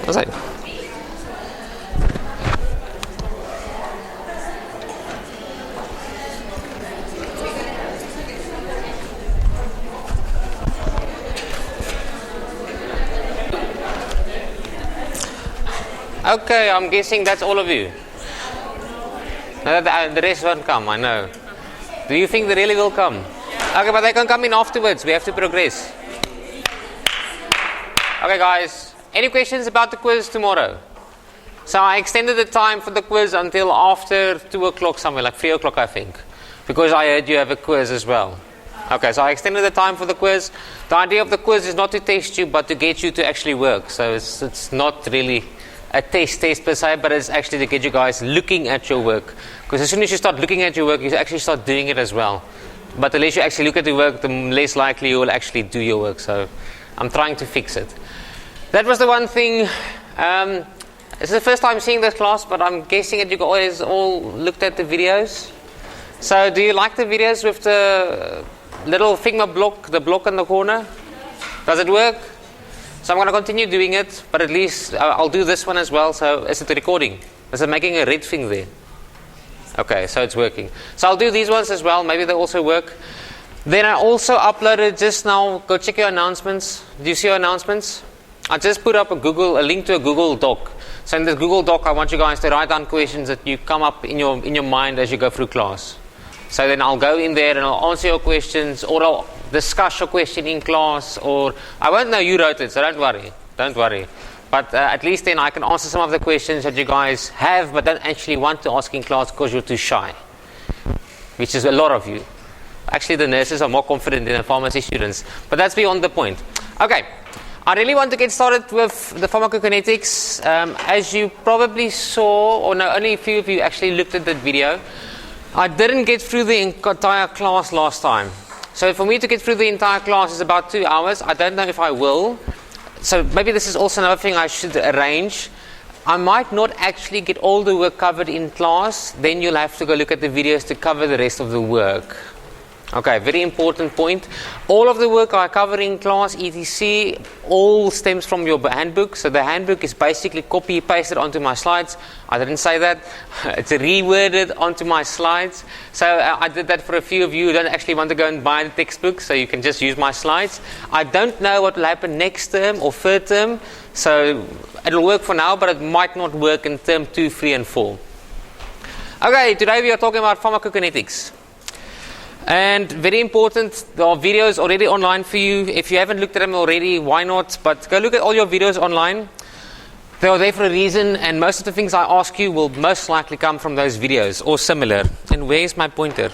What's that? Okay, I'm guessing that's all of you. No, the rest won't come, I know. Do you think they really will come? Okay, but they can come in afterwards. We have to progress. Okay, guys. Any questions about the quiz tomorrow? So I extended the time for the quiz until after 2 o'clock somewhere, like 3 o'clock I think. Because I heard you have a quiz as well. Okay, so I extended the time for the quiz. The idea of the quiz is not to test you, but to get you to actually work. So it's not really a test per se, but it's actually to get you guys looking at your work. Because as soon as you start looking at your work, you actually start doing it as well. But the less you actually look at your work, the less likely you will actually do your work. So I'm trying to fix it. That was the one thing. This is the first time seeing this class, but I'm guessing that you guys all looked at the videos. So do you like the videos with the little Figma block, the block in the corner? Does it work? So I'm going to continue doing it, but at least I'll do this one as well. So is it recording? Is it making a red thing there? Okay, so it's working. So I'll do these ones as well. Maybe they also work. Then I also uploaded just now. Go check your announcements. Do you see your announcements? I just put up a link to a Google Doc. So in this Google Doc, I want you guys to write down questions that you come up in your mind as you go through class. So then I'll go in there and I'll answer your questions, or I'll discuss your question in class, or I won't know you wrote it, so don't worry. But at least then I can answer some of the questions that you guys have but don't actually want to ask in class because you're too shy, which is a lot of you. Actually, the nurses are more confident than the pharmacy students, but that's beyond the point. Okay, I really want to get started with the pharmacokinetics. As you probably saw, or no, only a few of you actually looked at that video. I didn't get through the entire class last time. So for me to get through the entire class is about 2 hours. I don't know if I will. So maybe this is also another thing I should arrange. I might not actually get all the work covered in class. Then you'll have to go look at the videos to cover the rest of the work. Okay, very important point. All of the work I cover in class, etc., all stems from your handbook. So the handbook is basically copy-pasted onto my slides. I didn't say that. It's reworded onto my slides. So I did that for a few of you who don't actually want to go and buy the textbook, so you can just use my slides. I don't know what will happen next term or third term. So it'll work for now, but it might not work in term 2, 3, and 4. Okay, today we are talking about pharmacokinetics. And very important, there are videos already online for you. If you haven't looked at them already, why not? But go look at all your videos online. They are there for a reason, and most of the things I ask you will most likely come from those videos or similar. And where's my pointer?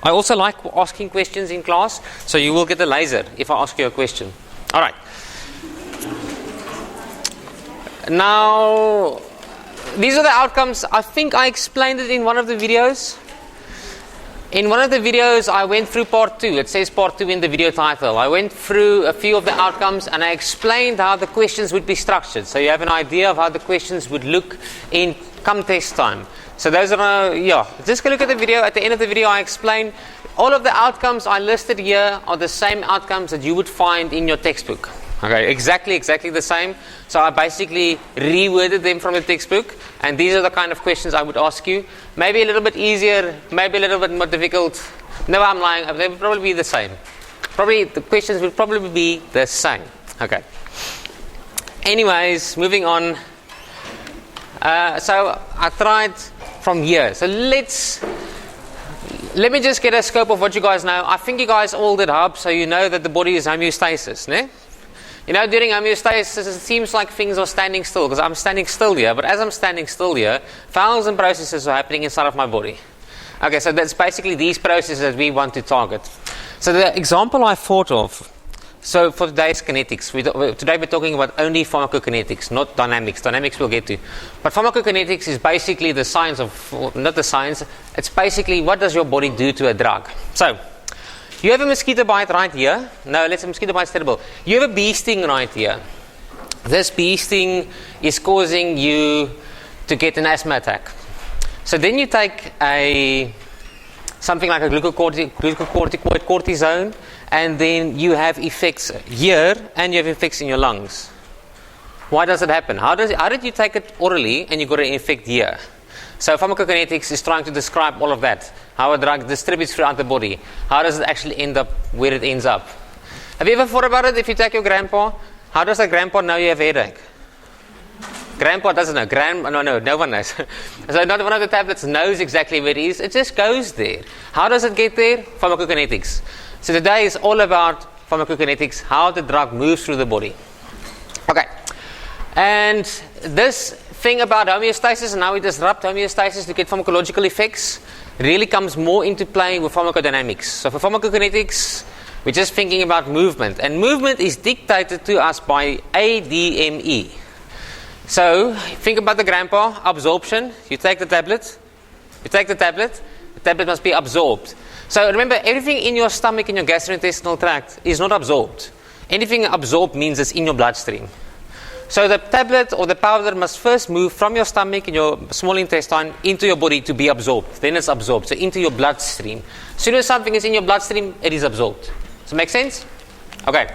I also like asking questions in class, so you will get a laser if I ask you a question. All right. Now, these are the outcomes. I think I explained it in one of the videos. In one of the videos, I went through part 2. It says part 2 in the video title. I went through a few of the outcomes and I explained how the questions would be structured. So you have an idea of how the questions would look in come test time. So those are, just go look at the video. At the end of the video, I explain all of the outcomes I listed here are the same outcomes that you would find in your textbook. Okay, exactly the same. So I basically reworded them from the textbook, and these are the kind of questions I would ask you. Maybe a little bit easier, maybe a little bit more difficult. No, I'm lying. They would probably be the same. Probably the questions would probably be the same. Okay. Anyways, moving on. So I tried from here. So let me just get a scope of what you guys know. I think you guys all did hub, so you know that the body is homeostasis, ne? You know, during homeostasis, it seems like things are standing still, because I'm standing still here, but as I'm standing still here, 1,000 processes are happening inside of my body. Okay, so that's basically these processes that we want to target. So the example I thought of, so for today's kinetics, today we're talking about only pharmacokinetics, not dynamics. Dynamics we'll get to. But pharmacokinetics is basically the science of, not the science, it's basically what does your body do to a drug. So, you have a mosquito bite right here. No, let's say mosquito bite is terrible. You have a bee sting right here. This bee sting is causing you to get an asthma attack. So then you take something like a glucocorticoid cortisone, and then you have effects here and you have effects in your lungs. Why does it happen? How did you take it orally and you got an effect here? So pharmacokinetics is trying to describe all of that. How a drug distributes throughout the body. How does it actually end up where it ends up? Have you ever thought about it? If you take your grandpa, how does a grandpa know you have a headache? Grandpa doesn't know. No one knows. So not one of the tablets knows exactly where it is. It just goes there. How does it get there? Pharmacokinetics. So today is all about pharmacokinetics, how the drug moves through the body. Okay. And this thing about homeostasis and how we disrupt homeostasis to get pharmacological effects really comes more into play with pharmacodynamics. So for pharmacokinetics, we're just thinking about movement. And movement is dictated to us by ADME. So think about the grandpa, absorption. You take the tablet. The tablet must be absorbed. So remember, everything in your stomach, in your gastrointestinal tract, is not absorbed. Anything absorbed means it's in your bloodstream. So the tablet or the powder must first move from your stomach and your small intestine into your body to be absorbed. Then it's absorbed, so into your bloodstream. As soon as something is in your bloodstream, it is absorbed. Does it make sense? Okay.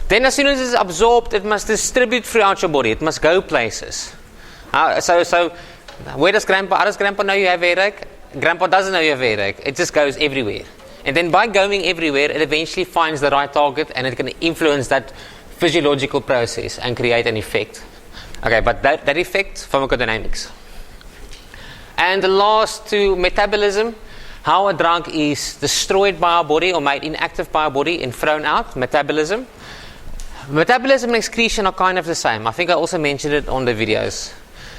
Then as soon as it's absorbed, it must distribute throughout your body. It must go places. So how does Grandpa know you have a headache? Grandpa doesn't know you have a headache. It just goes everywhere. And then by going everywhere, it eventually finds the right target and it can influence that physiological process and create an effect. Okay, but that effect, pharmacodynamics. And the last two, metabolism. How a drug is destroyed by our body or made inactive by our body and thrown out, metabolism. Metabolism and excretion are kind of the same. I think I also mentioned it on the videos.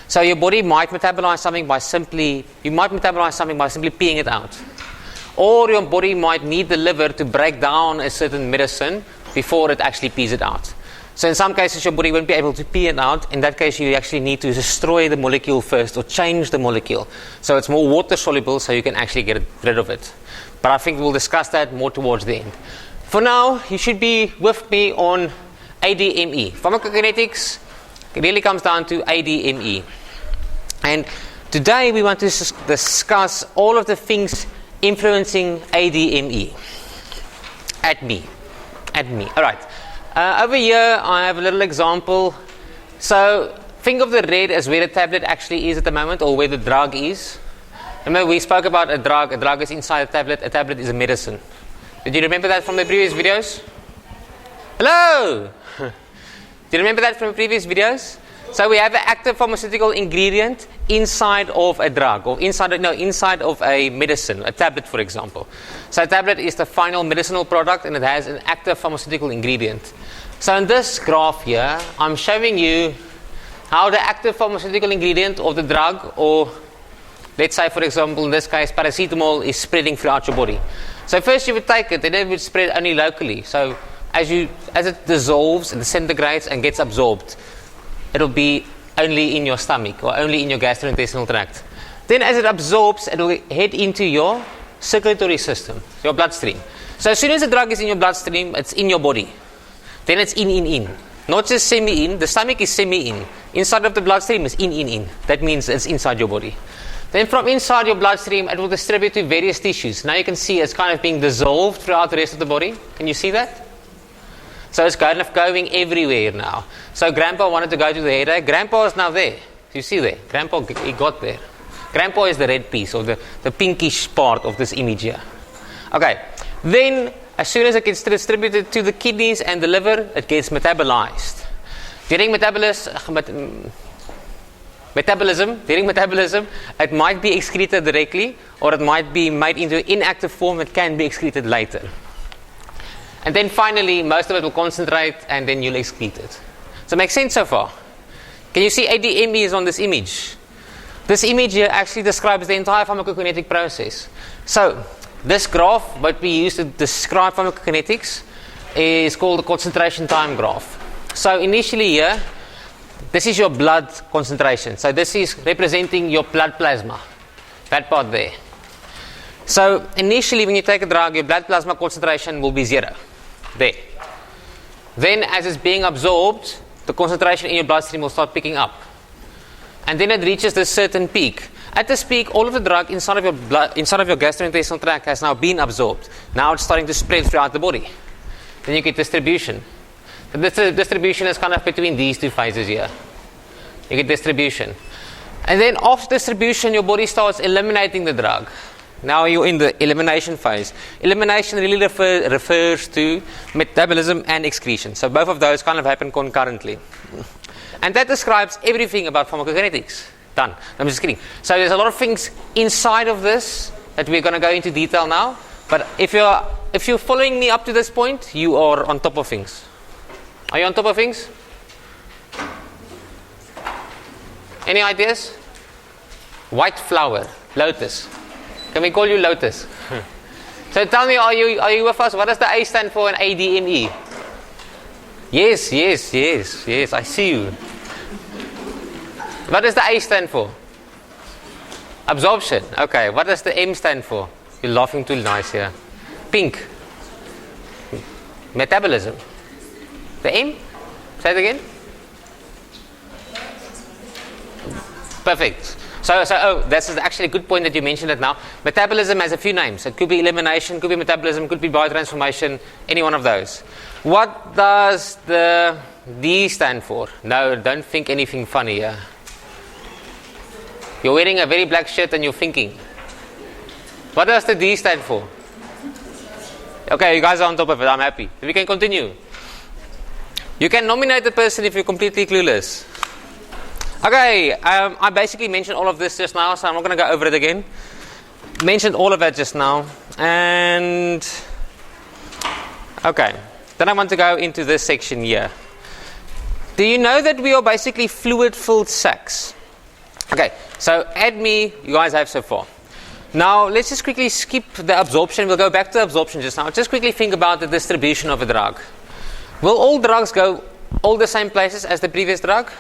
So your body might metabolize something by simply peeing it out. Or your body might need the liver to break down a certain medicine before it actually pees it out. So in some cases your body won't be able to pee it out. In that case you actually need to destroy the molecule first or change the molecule. So it's more water soluble so you can actually get rid of it. But I think we'll discuss that more towards the end. For now, you should be with me on ADME. Pharmacokinetics really comes down to ADME. And today we want to discuss all of the things influencing ADME. At me. Alright. Over here I have a little example. So think of the red as where the tablet actually is at the moment, or where the drug is. Remember we spoke about a drug. A drug is inside a tablet is a medicine. Did you remember that from the previous videos? Hello! Do you remember that from the previous videos? So we have an active pharmaceutical ingredient inside of a drug, or inside of a medicine, a tablet for example. So a tablet is the final medicinal product and it has an active pharmaceutical ingredient. So in this graph here, I'm showing you how the active pharmaceutical ingredient of the drug, or let's say for example in this case paracetamol, is spreading throughout your body. So first you would take it and it would spread only locally. So as it dissolves and disintegrates and gets absorbed, it'll be only in your stomach or only in your gastrointestinal tract. Then as it absorbs, it will head into your circulatory system, your bloodstream. So as soon as the drug is in your bloodstream, it's in your body. Then it's in. Not just semi-in. The stomach is semi-in. Inside of the bloodstream is in. That means it's inside your body. Then from inside your bloodstream, it will distribute to various tissues. Now you can see it's kind of being dissolved throughout the rest of the body. Can you see that? So it's kind of going everywhere now. So Grandpa wanted to go to the headache. Grandpa is now there. You see there? Grandpa, he got there. Grandpa is the red piece, or the pinkish part of this image here. Okay. Then, as soon as it gets distributed to the kidneys and the liver, it gets metabolized. During metabolism, it might be excreted directly, or it might be made into inactive form. It can be excreted later. And then finally, most of it will concentrate and then you'll excrete it. Does that make sense so far? Can you see ADME is on this image? This image here actually describes the entire pharmacokinetic process. So, this graph, what we use to describe pharmacokinetics, is called the concentration time graph. So, initially here, this is your blood concentration. So, this is representing your blood plasma. That part there. So, initially when you take a drug, your blood plasma concentration will be 0. There. Then as it's being absorbed, the concentration in your bloodstream will start picking up. And then it reaches this certain peak. At this peak, all of the drug inside of your gastrointestinal tract has now been absorbed. Now it's starting to spread throughout the body. Then you get distribution. The distribution is kind of between these two phases here. You get distribution. And then after distribution, your body starts eliminating the drug. Now you're in the elimination phase. Elimination really refers to metabolism and excretion. So both of those kind of happen concurrently. And that describes everything about pharmacokinetics. Done. I'm just kidding. So there's a lot of things inside of this that we're going to go into detail now. But if you're following me up to this point, you are on top of things. Are you on top of things? Any ideas? White flower, lotus. Can we call you Lotus? So tell me, are you with us? What does the A stand for in ADME? Yes, I see you. What does the A stand for? Absorption. Okay, what does the M stand for? You're laughing too nice here. Pink. Metabolism. The M? Say it again. Perfect. So, that's actually a good point that you mentioned it now. Metabolism has a few names. It could be elimination, could be metabolism, could be biotransformation, any one of those. What does the D stand for? No, don't think anything funny here. You're wearing a very black shirt and you're thinking. What does the D stand for? Okay, you guys are on top of it. I'm happy. We can continue. You can nominate the person if you're completely clueless. Okay, I basically mentioned all of this just now, so I'm not going to go over it again. Mentioned all of that just now. And okay, then I want to go into this section here. Do you know that we are basically fluid-filled sacs? Okay, so add me, you guys have so far. Now, let's just quickly skip the absorption. We'll go back to absorption just now. Just quickly think about the distribution of a drug. Will all drugs go all the same places as the previous drug?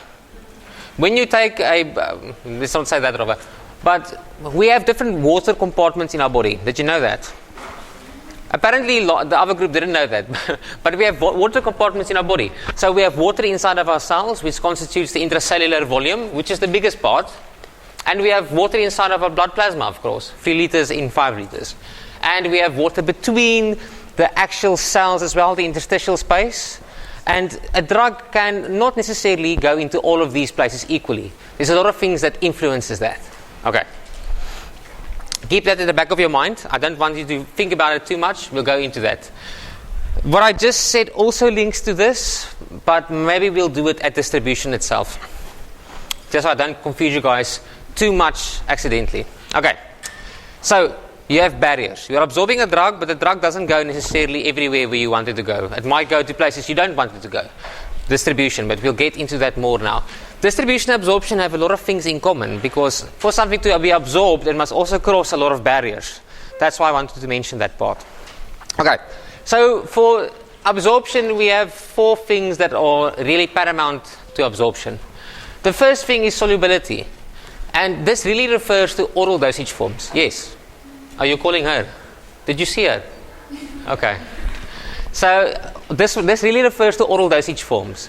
When you take let's not say that, Robert, but we have different water compartments in our body. Did you know that? Apparently, the other group didn't know that, but we have water compartments in our body. So we have water inside of our cells, which constitutes the intracellular volume, which is the biggest part. And we have water inside of our blood plasma, of course, 3 liters in 5 liters. And we have water between the actual cells as well, the interstitial space. And a drug can not necessarily go into all of these places equally. There's a lot of things that influences that. Okay. Keep that in the back of your mind. I don't want you to think about it too much. We'll go into that. What I just said also links to this, but maybe we'll do it at distribution itself. Just so I don't confuse you guys too much accidentally. Okay. So, you have barriers. You're absorbing a drug, but the drug doesn't go necessarily everywhere where you want it to go. It might go to places you don't want it to go. Distribution, but we'll get into that more now. Distribution and absorption have a lot of things in common because for something to be absorbed, it must also cross a lot of barriers. That's why I wanted to mention that part. Okay, so for absorption, we have 4 things that are really paramount to absorption. The first thing is solubility. And this really refers to oral dosage forms. Yes. Are you calling her? Did you see her? Okay. So this really refers to oral dosage forms.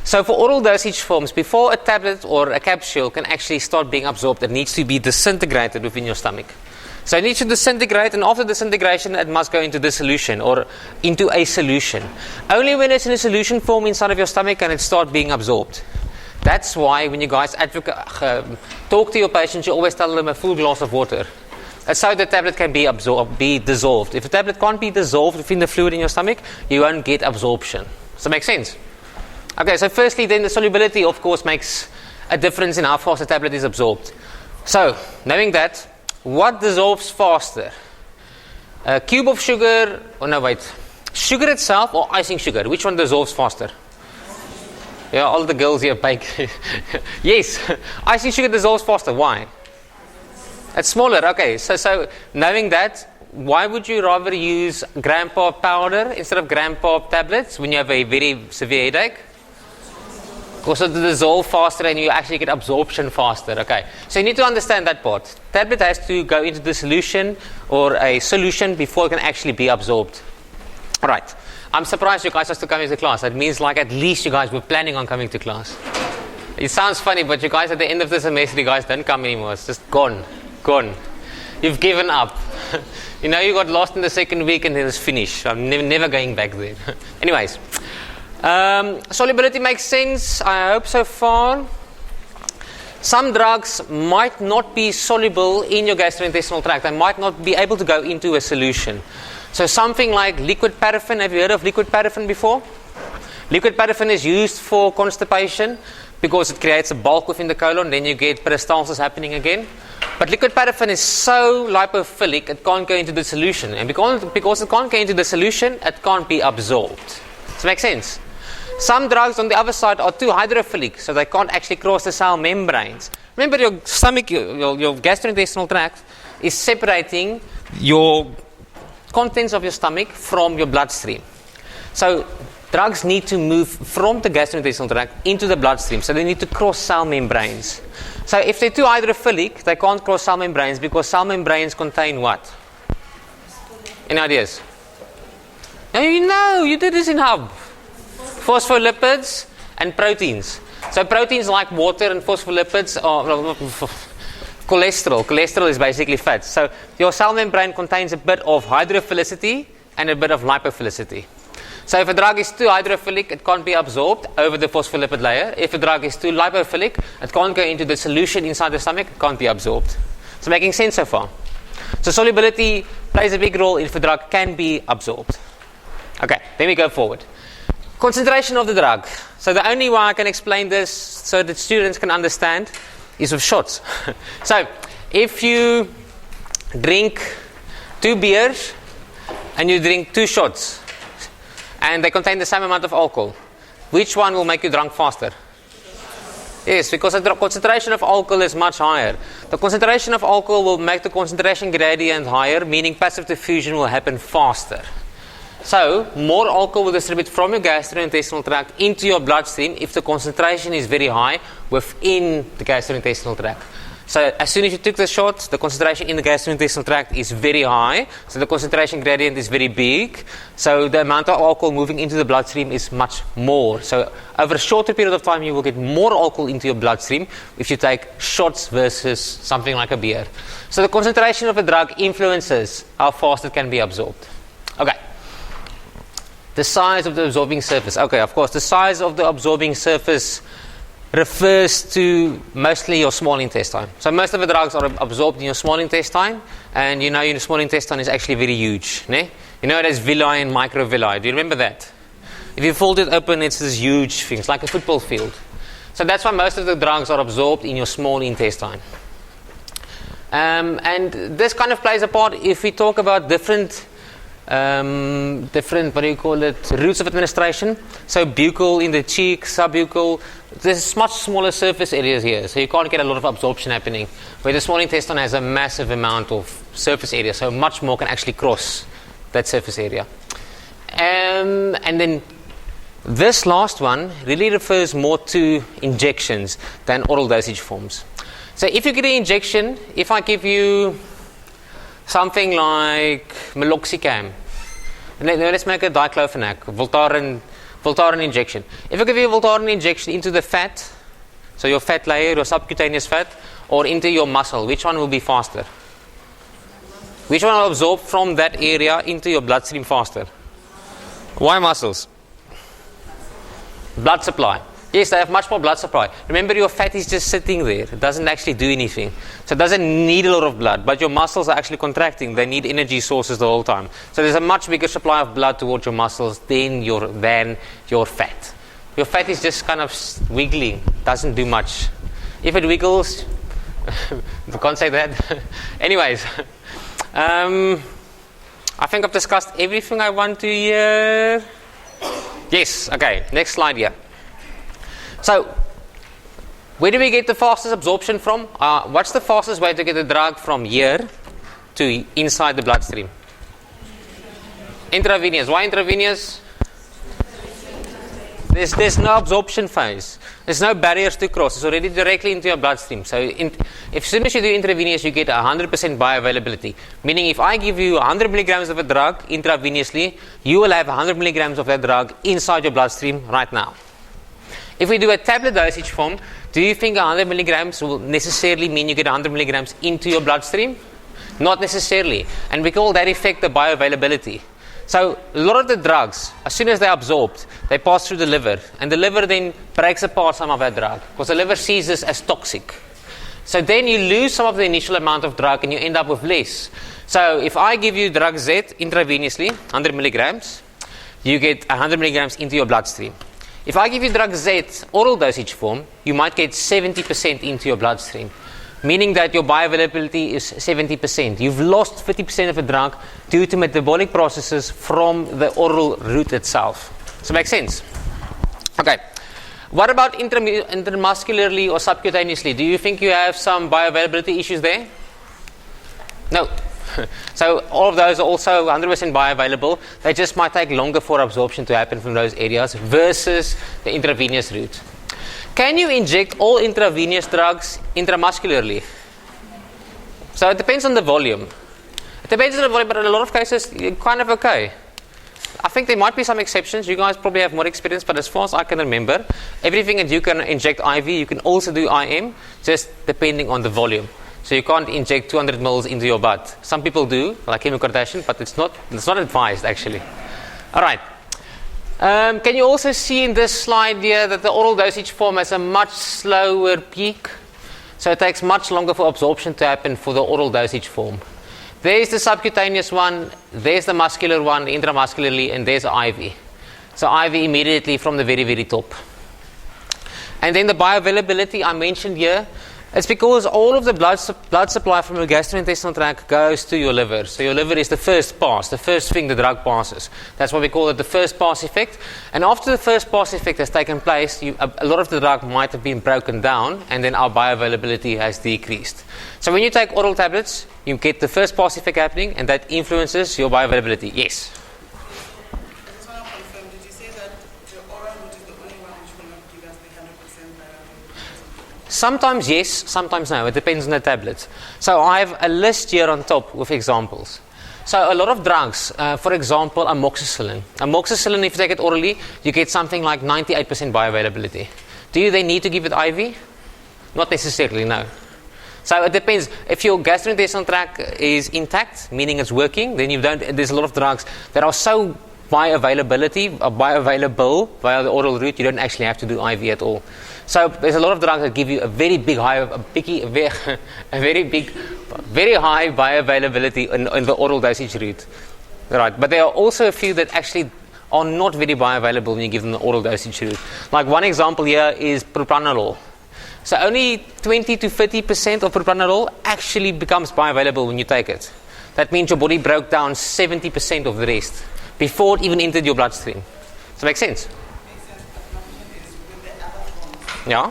So for oral dosage forms, before a tablet or a capsule can actually start being absorbed, it needs to be disintegrated within your stomach. So it needs to disintegrate, and after disintegration, it must go into dissolution or into a solution. Only when it's in a solution form inside of your stomach can it start being absorbed. That's why when you guys talk to your patients, you always tell them a full glass of water. That's how the tablet can be dissolved. If the tablet can't be dissolved within the fluid in your stomach, you won't get absorption. Does that make sense? Okay, so firstly, then the solubility, of course, makes a difference in how fast the tablet is absorbed. So, knowing that, what dissolves faster? A cube of sugar, sugar itself or icing sugar? Which one dissolves faster? Yeah, all the girls here bake. Yes, icing sugar dissolves faster. Why? It's smaller. Okay, so knowing that, why would you rather use gram pop powder instead of gram pop tablets when you have a very severe headache? Because it dissolve faster and you actually get absorption faster. Okay, so you need to understand that part. Tablet has to go into the solution or a solution before it can actually be absorbed. All right. I'm surprised you guys are still coming to class. That means like at least you guys were planning on coming to class. It sounds funny, but you guys at the end of the semester, you guys don't come anymore. It's just gone. You've given up. You know, you got lost in the second week and then it's finished. I'm never going back there. Anyways, Solubility makes sense, I hope so far. Some drugs might not be soluble in your gastrointestinal tract. They might not be able to go into a solution. So something like liquid paraffin, have you heard of liquid paraffin before? Liquid paraffin is used for constipation because it creates a bulk within the colon, then you get peristalsis happening again. But liquid paraffin is so lipophilic, it can't go into the solution. And because it can't go into the solution, it can't be absorbed. Does that make sense? Some drugs on the other side are too hydrophilic, so they can't actually cross the cell membranes. Remember, your stomach, your gastrointestinal tract is separating your contents of your stomach from your bloodstream. So drugs need to move from the gastrointestinal tract into the bloodstream, so they need to cross cell membranes. So if they're too hydrophilic, they can't cross cell membranes because cell membranes contain what? Any ideas? You did this in Hub. Phospholipids and proteins. So proteins like water and phospholipids are cholesterol. Cholesterol is basically fat. So your cell membrane contains a bit of hydrophilicity and a bit of lipophilicity. So if a drug is too hydrophilic, it can't be absorbed over the phospholipid layer. If a drug is too lipophilic, it can't go into the solution inside the stomach, it can't be absorbed. So making sense so far? So solubility plays a big role if a drug can be absorbed. Okay, then we go forward. Concentration of the drug. So the only way I can explain this so that students can understand is with shots. So if you drink 2 beers and you drink 2 shots and they contain the same amount of alcohol, which one will make you drunk faster? Yes, because the concentration of alcohol is much higher. The concentration of alcohol will make the concentration gradient higher, meaning passive diffusion will happen faster. So, more alcohol will distribute from your gastrointestinal tract into your bloodstream if the concentration is very high within the gastrointestinal tract. So, as soon as you took the shot, the concentration in the gastrointestinal tract is very high. So, the concentration gradient is very big. So, the amount of alcohol moving into the bloodstream is much more. So, over a shorter period of time, you will get more alcohol into your bloodstream if you take shots versus something like a beer. So, the concentration of a drug influences how fast it can be absorbed. Okay. The size of the absorbing surface. Okay, of course, the size of the absorbing surface refers to mostly your small intestine. So most of the drugs are absorbed in your small intestine, and your small intestine is actually very huge. Ne? You know it as villi and microvilli. Do you remember that? If you fold it open, it's this huge thing. It's like a football field. So that's why most of the drugs are absorbed in your small intestine. And this kind of plays a part if we talk about different routes of administration. So buccal in the cheek, subbuccal. There's much smaller surface areas here, so you can't get a lot of absorption happening. Where the small intestine has a massive amount of surface area, so much more can actually cross that surface area. And then this last one really refers more to injections than oral dosage forms. So if you get an injection, if I give you something like meloxicam. Let's make a diclofenac, Voltaren injection. If I give you a Voltaren injection into the fat, so your fat layer, your subcutaneous fat, or into your muscle, which one will be faster? Which one will absorb from that area into your bloodstream faster? Why muscles? Blood supply. Yes, they have much more blood supply. Remember, your fat is just sitting there. It doesn't actually do anything. So it doesn't need a lot of blood. But your muscles are actually contracting. They need energy sources the whole time. So there's a much bigger supply of blood towards your muscles than your fat. Your fat is just kind of wiggling. Doesn't do much. If it wiggles, I can't say that. Anyways, I think I've discussed everything I want to hear. Yes, okay. Next slide here. So, where do we get the fastest absorption from? What's the fastest way to get the drug from here to inside the bloodstream? Intravenous. Why intravenous? There's no absorption phase. There's no barriers to cross. It's already directly into your bloodstream. So, as soon as you do intravenous, you get 100% bioavailability. Meaning, if I give you 100 milligrams of a drug intravenously, you will have 100 milligrams of that drug inside your bloodstream right now. If we do a tablet dosage form, do you think 100 milligrams will necessarily mean you get 100 milligrams into your bloodstream? Not necessarily. And we call that effect the bioavailability. So a lot of the drugs, as soon as they're absorbed, they pass through the liver, and the liver then breaks apart some of that drug because the liver sees this as toxic. So then you lose some of the initial amount of drug and you end up with less. So if I give you drug Z intravenously, 100 milligrams, you get 100 milligrams into your bloodstream. If I give you drug Z oral dosage form, you might get 70% into your bloodstream, meaning that your bioavailability is 70%. You've lost 50% of the drug due to metabolic processes from the oral route itself. Does that make sense? Okay. What about intramuscularly or subcutaneously? Do you think you have some bioavailability issues there? No. So all of those are also 100% bioavailable. They just might take longer for absorption to happen from those areas versus the intravenous route. Can you inject all intravenous drugs intramuscularly? So it depends on the volume. It depends on the volume, but in a lot of cases, you're kind of okay. I think there might be some exceptions. You guys probably have more experience, but as far as I can remember, everything that you can inject IV, you can also do IM, just depending on the volume. So you can't inject 200 mils into your butt. Some people do, like Kim Kardashian, but it's not advised actually. All right. Can you also see in this slide here that the oral dosage form has a much slower peak? So it takes much longer for absorption to happen for the oral dosage form. There's the subcutaneous one, there's the muscular one, intramuscularly, and there's the IV. So IV immediately from the very, very top. And then the bioavailability I mentioned here, it's because all of the blood supply from your gastrointestinal tract goes to your liver. So your liver is the first pass, the first thing the drug passes. That's why we call it the first pass effect. And after the first pass effect has taken place, a lot of the drug might have been broken down, and then our bioavailability has decreased. So when you take oral tablets, you get the first pass effect happening, and that influences your bioavailability. Yes? I just want to confirm, did you say that the oral route is the only one which will not give us the 100% bioavailability? Sometimes yes, sometimes no. It depends on the tablet. So I have a list here on top with examples. So a lot of drugs, for example, amoxicillin. Amoxicillin, if you take it orally, you get something like 98% bioavailability. Do you then need to give it IV? Not necessarily, no. So it depends. If your gastrointestinal tract is intact, meaning it's working, then you don't. There's a lot of drugs that are so bioavailable via the oral route, you don't actually have to do IV at all. So there's a lot of drugs that give you a very big high, very high bioavailability in the oral dosage route, right? But there are also a few that actually are not very bioavailable when you give them the oral dosage route. Like one example here is propranolol. So only 20 to 30% of propranolol actually becomes bioavailable when you take it. That means your body broke down 70% of the rest before it even entered your bloodstream. Does that make sense? Makes sense, but my question is, with the other forms, Yeah.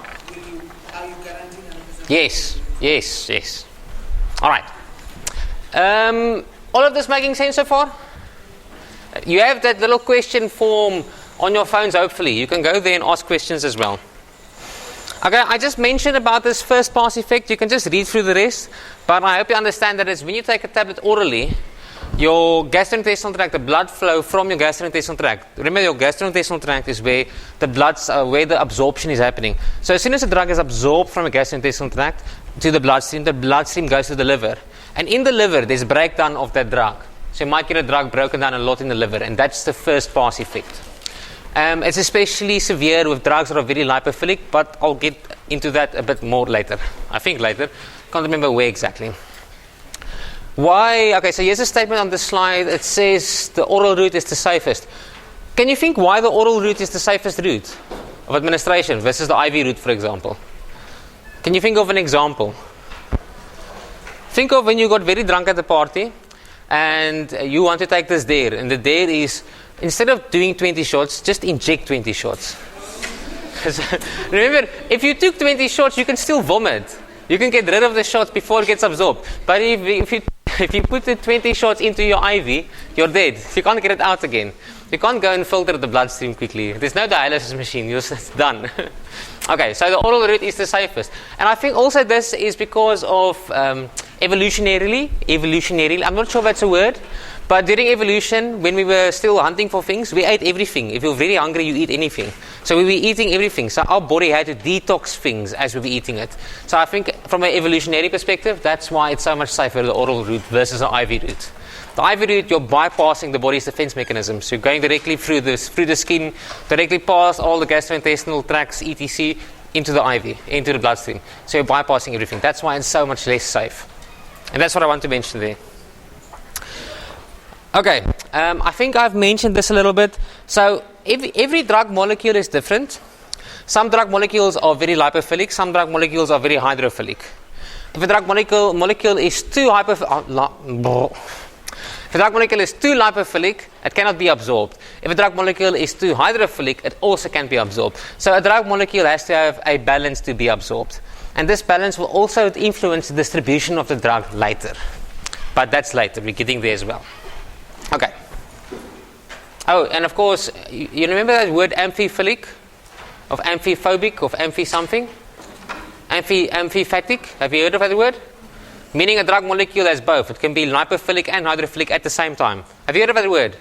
are you guaranteeing 100%? Yes. All right. All of this making sense so far? You have that little question form on your phones, hopefully. You can go there and ask questions as well. Okay, I just mentioned about this first pass effect. You can just read through the rest. But I hope you understand that it's when you take a tablet orally, your gastrointestinal tract, the blood flow from your gastrointestinal tract. Remember, your gastrointestinal tract is where where the absorption is happening. So as soon as the drug is absorbed from the gastrointestinal tract to the bloodstream goes to the liver. And in the liver, there's a breakdown of that drug. So you might get a drug broken down a lot in the liver, and that's the first pass effect. It's especially severe with drugs that are very lipophilic, but I'll get into that a bit more later. I think later. Can't remember where exactly. Why? Okay, so here's a statement on the slide. It says the oral route is the safest. Can you think why the oral route is the safest route of administration versus the IV route, for example? Can you think of an example? Think of when you got very drunk at the party and you want to take this dare, and the dare is, instead of doing 20 shots, just inject 20 shots. Remember, if you took 20 shots, you can still vomit. You can get rid of the shots before it gets absorbed. But if you put the 20 shots into your IV, you're dead. You can't get it out again. You can't go and filter the bloodstream quickly. There's no dialysis machine. It's done. Okay, so the oral route is the safest. And I think also this is because of evolutionarily, I'm not sure if that's a word, but during evolution, when we were still hunting for things, we ate everything. If you're very hungry, you eat anything. So we were eating everything. So our body had to detox things as we were eating it. So I think from an evolutionary perspective, that's why it's so much safer, the oral route versus the IV route. The IV route, you're bypassing the body's defense mechanism. So you're going directly through the skin, directly past all the gastrointestinal tracts, etc., into the IV, into the bloodstream. So you're bypassing everything. That's why it's so much less safe. And that's what I want to mention there. Okay, I think I've mentioned this a little bit. So every drug molecule is different. Some drug molecules are very lipophilic, some drug molecules are very hydrophilic. If a drug molecule is too lipophilic, it cannot be absorbed. If a drug molecule is too hydrophilic, it also can be absorbed. So a drug molecule has to have a balance to be absorbed. And this balance will also influence the distribution of the drug later. But that's later, we're getting there as well. Okay. Oh, and of course, you remember that word amphiphilic? Of amphiphobic, of amphi something? Amphiphatic? Have you heard of that word? Meaning a drug molecule has both. It can be lipophilic and hydrophilic at the same time. Have you heard of that word?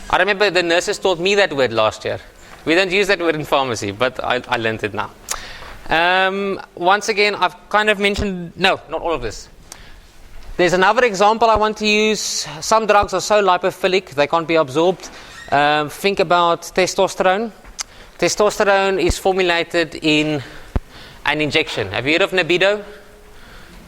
I remember the nurses taught me that word last year. We don't use that word in pharmacy, but I learned it now. Once again, I've kind of mentioned, no, not all of this. There's another example I want to use. Some drugs are so lipophilic, they can't be absorbed. Think about testosterone. Testosterone is formulated in an injection. Have you heard of Nabido?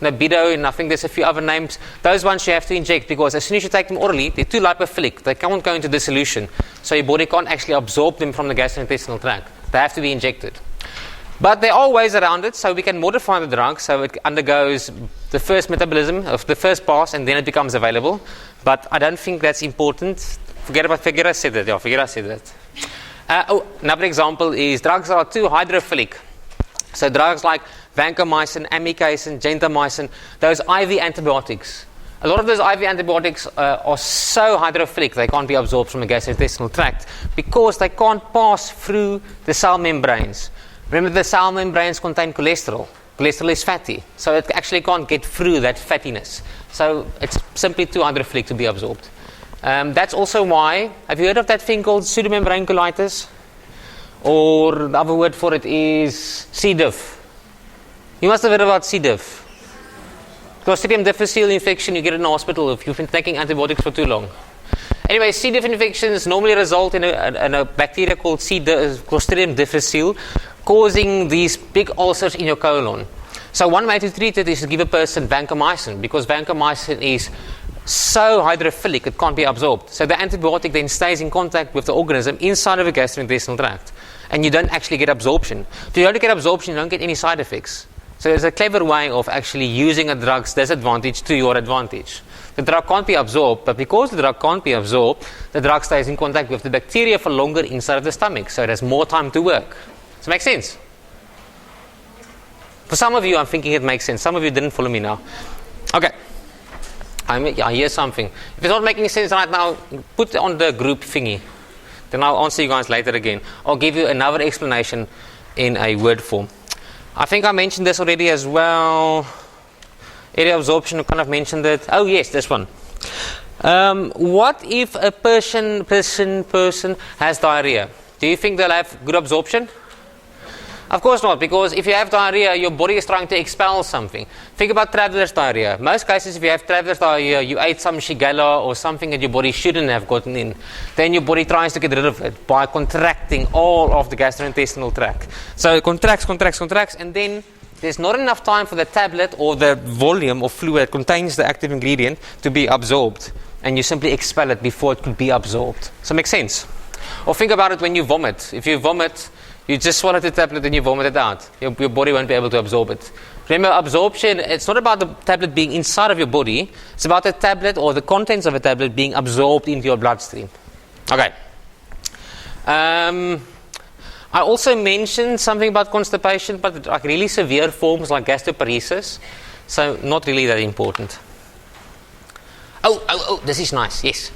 Nabido, and I think there's a few other names. Those ones you have to inject because as soon as you take them orally, they're too lipophilic. They can't go into dissolution. So your body can't actually absorb them from the gastrointestinal tract. They have to be injected. But there are ways around it, so we can modify the drug so it undergoes the first metabolism of the first pass and then it becomes available. But I don't think that's important. Forget about Figueira said that. Yeah, Figueira said that. Another example is drugs that are too hydrophilic. So drugs like vancomycin, amikacin, gentamicin, those IV antibiotics. A lot of those IV antibiotics are so hydrophilic they can't be absorbed from the gastrointestinal tract because they can't pass through the cell membranes. Remember, the cell membranes contain cholesterol. Cholesterol is fatty, so it actually can't get through that fattiness. So it's simply too hydrophilic to be absorbed. That's also why, have you heard of that thing called pseudomembrane colitis? Or the other word for it is C. diff. You must have heard about C. diff. Clostridium difficile infection you get in the hospital if you've been taking antibiotics for too long. Anyway, C. diff infections normally result in a bacteria called Clostridium difficile causing these big ulcers in your colon. So one way to treat it is to give a person vancomycin because vancomycin is so hydrophilic it can't be absorbed. So the antibiotic then stays in contact with the organism inside of the gastrointestinal tract. And you don't actually get absorption. If you don't get absorption, you don't get any side effects. So there's a clever way of actually using a drug's disadvantage to your advantage. The drug can't be absorbed, but because the drug can't be absorbed, the drug stays in contact with the bacteria for longer inside of the stomach. So it has more time to work. Does it make sense? For some of you, I'm thinking it makes sense. Some of you didn't follow me now. Okay. I hear something. If it's not making sense right now, put it on the group thingy. Then I'll answer you guys later again. I'll give you another explanation in a word form. I think I mentioned this already as well. Area absorption, I kind of mentioned it. Oh yes, this one. What if a person has diarrhea? Do you think they'll have good absorption? Of course not, because if you have diarrhea, your body is trying to expel something. Think about traveler's diarrhea. Most cases, if you have traveler's diarrhea, you ate some Shigella or something that your body shouldn't have gotten in. Then your body tries to get rid of it by contracting all of the gastrointestinal tract. So it contracts, and then there's not enough time for the tablet or the volume of fluid that contains the active ingredient to be absorbed. And you simply expel it before it could be absorbed. Does that make sense? Or think about it when you vomit. If you vomit, you just swallow the tablet and you vomit it out. Your body won't be able to absorb it. Remember, absorption, it's not about the tablet being inside of your body. It's about the tablet or the contents of a tablet being absorbed into your bloodstream. Okay. I also mentioned something about constipation, but like really severe forms like gastroparesis. So not really that important. Oh, this is nice, yes.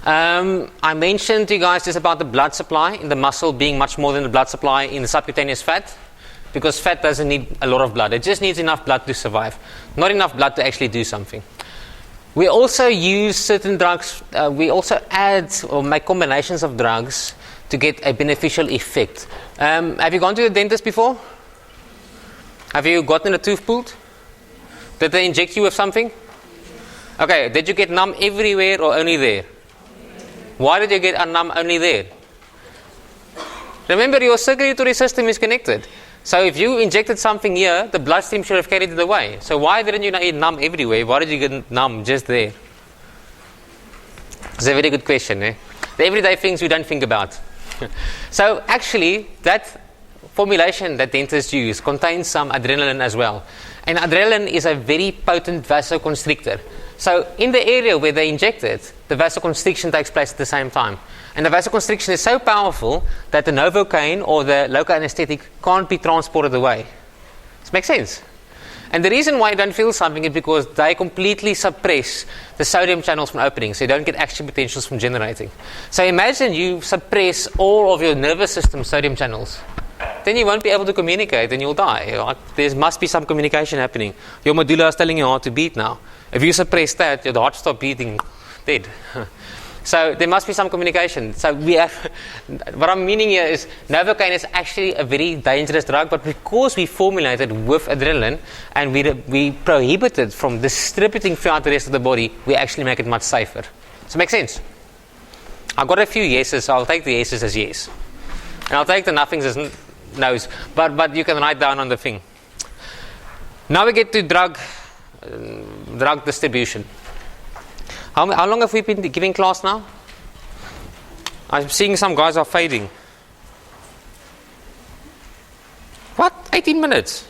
I mentioned to you guys just about the blood supply in the muscle being much more than the blood supply in the subcutaneous fat, because fat doesn't need a lot of blood. It just needs enough blood to survive, not enough blood to actually do something. We also use certain drugs, we also add or make combinations of drugs to get a beneficial effect. Have you gone to the dentist before? Have you gotten a tooth pulled? Did they inject you with something? Okay, did you get numb everywhere or only there? Why did you get numb only there? Remember, your circulatory system is connected. So if you injected something here, the bloodstream should have carried it away. So why didn't you get numb everywhere? Why did you get numb just there? It's a very good question. The everyday things we don't think about. So actually, that formulation that dentists use contains some adrenaline as well. And adrenaline is a very potent vasoconstrictor. So in the area where they inject it, the vasoconstriction takes place at the same time. And the vasoconstriction is so powerful that the Novocaine or the local anesthetic can't be transported away. Does it make sense? And the reason why you don't feel something is because they completely suppress the sodium channels from opening, so you don't get action potentials from generating. So imagine you suppress all of your nervous system sodium channels. Then you won't be able to communicate and you'll die. There must be some communication happening. Your medulla is telling your heart to beat now. If you suppress that, your heart stops beating, dead. So there must be some communication. So what I'm meaning here is Novocaine is actually a very dangerous drug, but because we formulate it with adrenaline and we prohibit it from distributing throughout the rest of the body, we actually make it much safer. Does it make sense? I've got a few yeses, so I'll take the yeses as yes. And I'll take the nothings as no's. But you can write down on the thing. Now we get to drug distribution. How long have we been giving class now? I'm seeing some guys are fading. What? 18 minutes?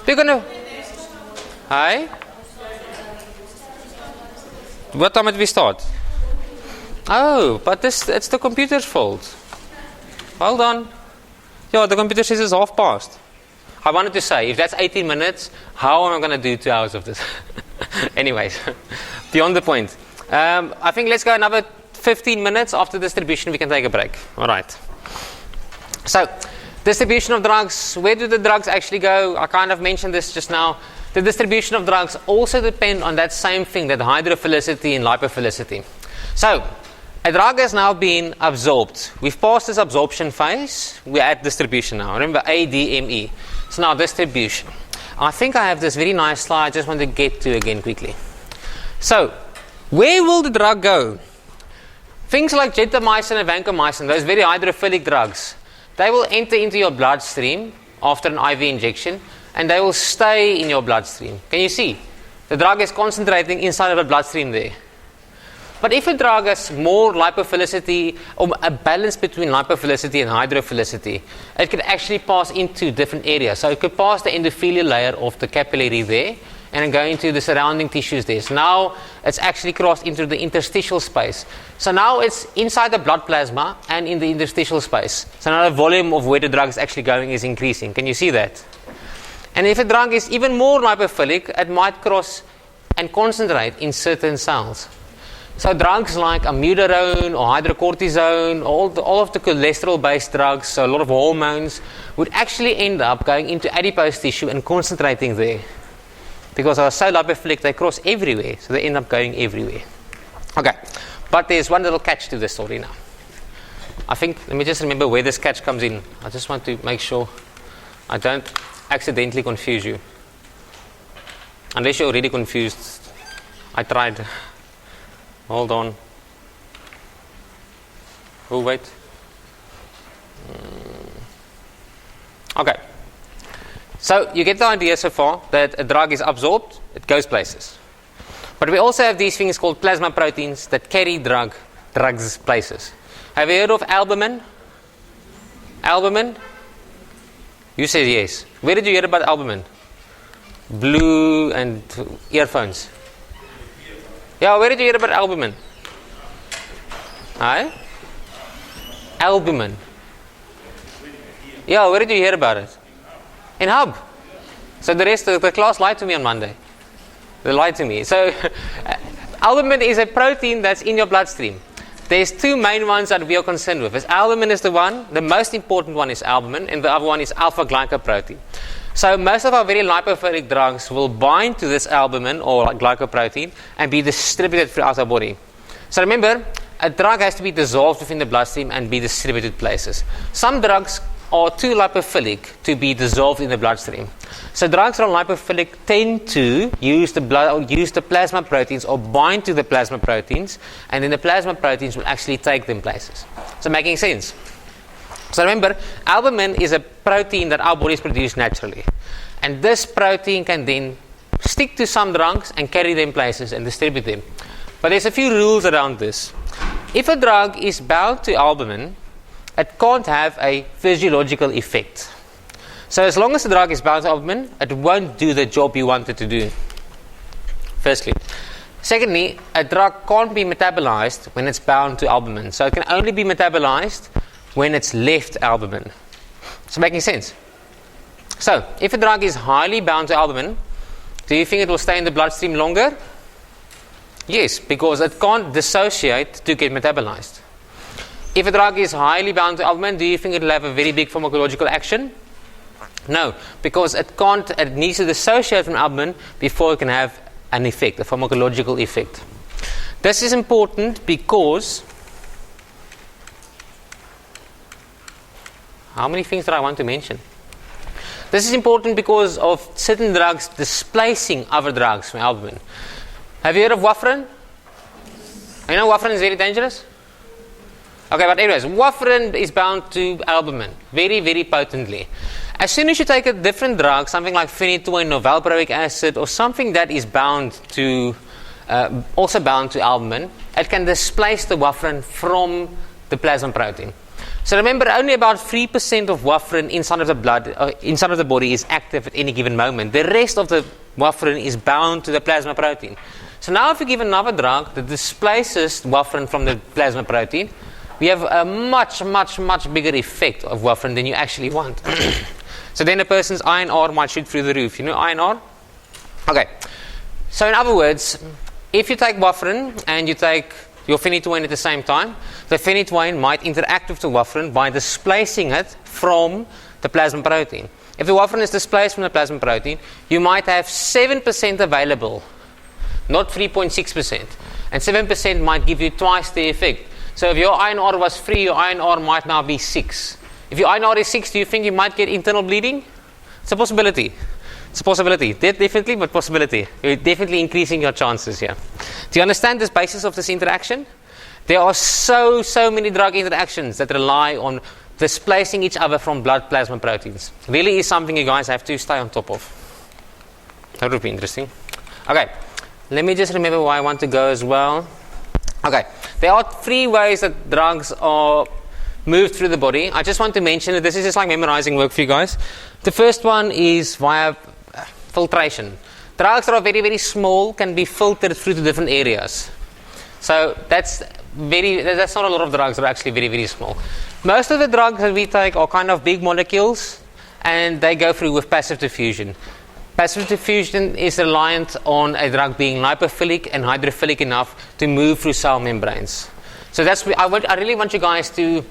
They're gonna... Hi? What time did we start? Oh, but it's the computer's fault. Hold on. Yeah, the computer says it's half past. I wanted to say, if that's 18 minutes, how am I going to do 2 hours of this? Anyways, beyond the point. I think let's go another 15 minutes. After distribution, we can take a break. All right. So, distribution of drugs. Where do the drugs actually go? I kind of mentioned this just now. The distribution of drugs also depend on that same thing, that hydrophilicity and lipophilicity. So, a drug has now been absorbed. We've passed this absorption phase. We're at distribution now. Remember, A, D, M, E. So now distribution. I think I have this very nice slide I just want to get to again quickly. So, where will the drug go? Things like gentamicin and vancomycin, those very hydrophilic drugs, they will enter into your bloodstream after an IV injection, and they will stay in your bloodstream. Can you see? The drug is concentrating inside of the bloodstream there. But if a drug has more lipophilicity, or a balance between lipophilicity and hydrophilicity, it could actually pass into different areas. So it could pass the endothelial layer of the capillary there, and go into the surrounding tissues there. So now it's actually crossed into the interstitial space. So now it's inside the blood plasma and in the interstitial space. So now the volume of where the drug is actually going is increasing. Can you see that? And if a drug is even more lipophilic, it might cross and concentrate in certain cells. So drugs like amiodarone or hydrocortisone, all of the cholesterol-based drugs, so a lot of hormones, would actually end up going into adipose tissue and concentrating there. Because they are so lipophilic, they cross everywhere, so they end up going everywhere. Okay, but there's one little catch to this story now. I think, let me just remember where this catch comes in. I just want to make sure I don't accidentally confuse you. Unless you're already confused. I tried. Hold on. Oh, wait. Okay. So you get the idea so far that a drug is absorbed, it goes places. But we also have these things called plasma proteins that carry drugs places. Have you heard of albumin? Albumin? You said yes. Where did you hear about albumin? Blue and earphones. Yeah, where did you hear about albumin? Hi? Albumin. Yeah, where did you hear about it? In Hub. So the rest of the class lied to me on Monday. They lied to me. So albumin is a protein that's in your bloodstream. There's two main ones that we are concerned with. Albumin is the most important one is albumin, and the other one is alpha-glycoprotein. So most of our very lipophilic drugs will bind to this albumin or glycoprotein and be distributed throughout our body. So remember, a drug has to be dissolved within the bloodstream and be distributed places. Some drugs are too lipophilic to be dissolved in the bloodstream. So drugs that are lipophilic tend to use the plasma proteins or bind to the plasma proteins, and then the plasma proteins will actually take them places. So making sense? So remember, albumin is a protein that our bodies produce naturally. And this protein can then stick to some drugs and carry them places and distribute them. But there's a few rules around this. If a drug is bound to albumin, it can't have a physiological effect. So as long as the drug is bound to albumin, it won't do the job you want it to do. Firstly. Secondly, a drug can't be metabolized when it's bound to albumin. So it can only be metabolized when it's left albumin. So making sense? So, if a drug is highly bound to albumin, do you think it will stay in the bloodstream longer? Yes, because it can't dissociate to get metabolized. If a drug is highly bound to albumin, do you think it will have a very big pharmacological action? No, because it needs to dissociate from albumin before it can have an effect, a pharmacological effect. This is important because how many things do I want to mention? This is important because of certain drugs displacing other drugs from albumin. Have you heard of warfarin? You know warfarin is very dangerous? Okay, but anyways, warfarin is bound to albumin very, very potently. As soon as you take a different drug, something like phenytoin or valproic acid or something that is bound to, also bound to albumin, it can displace the warfarin from the plasma protein. So remember, only about 3% of warfarin inside of the blood, inside of the body is active at any given moment. The rest of the warfarin is bound to the plasma protein. So now if you give another drug that displaces warfarin from the plasma protein, we have a much, much, much bigger effect of warfarin than you actually want. So then a person's INR might shoot through the roof. You know INR? Okay. So in other words, if you take warfarin and you take your phenytoin at the same time, the phenytoin might interact with the warfarin by displacing it from the plasma protein. If the warfarin is displaced from the plasma protein, you might have 7% available, not 3.6%. And 7% might give you twice the effect. So if your INR was 3, your INR might now be 6. If your INR is 6, do you think you might get internal bleeding? It's a possibility. It's a possibility. Definitely, but possibility. You're definitely increasing your chances here. Do you understand this basis of this interaction? There are so many drug interactions that rely on displacing each other from blood plasma proteins. Really is something you guys have to stay on top of. That would be interesting. Okay, let me just remember where I want to go as well. Okay, there are 3 ways that drugs are moved through the body. I just want to mention that this is just like memorizing work for you guys. The first one is via filtration. Drugs that are very, very small can be filtered through to different areas. So that's not a lot of drugs that are actually very, very small. Most of the drugs that we take are kind of big molecules, and they go through with passive diffusion. Passive diffusion is reliant on a drug being lipophilic and hydrophilic enough to move through cell membranes. So I really want you guys to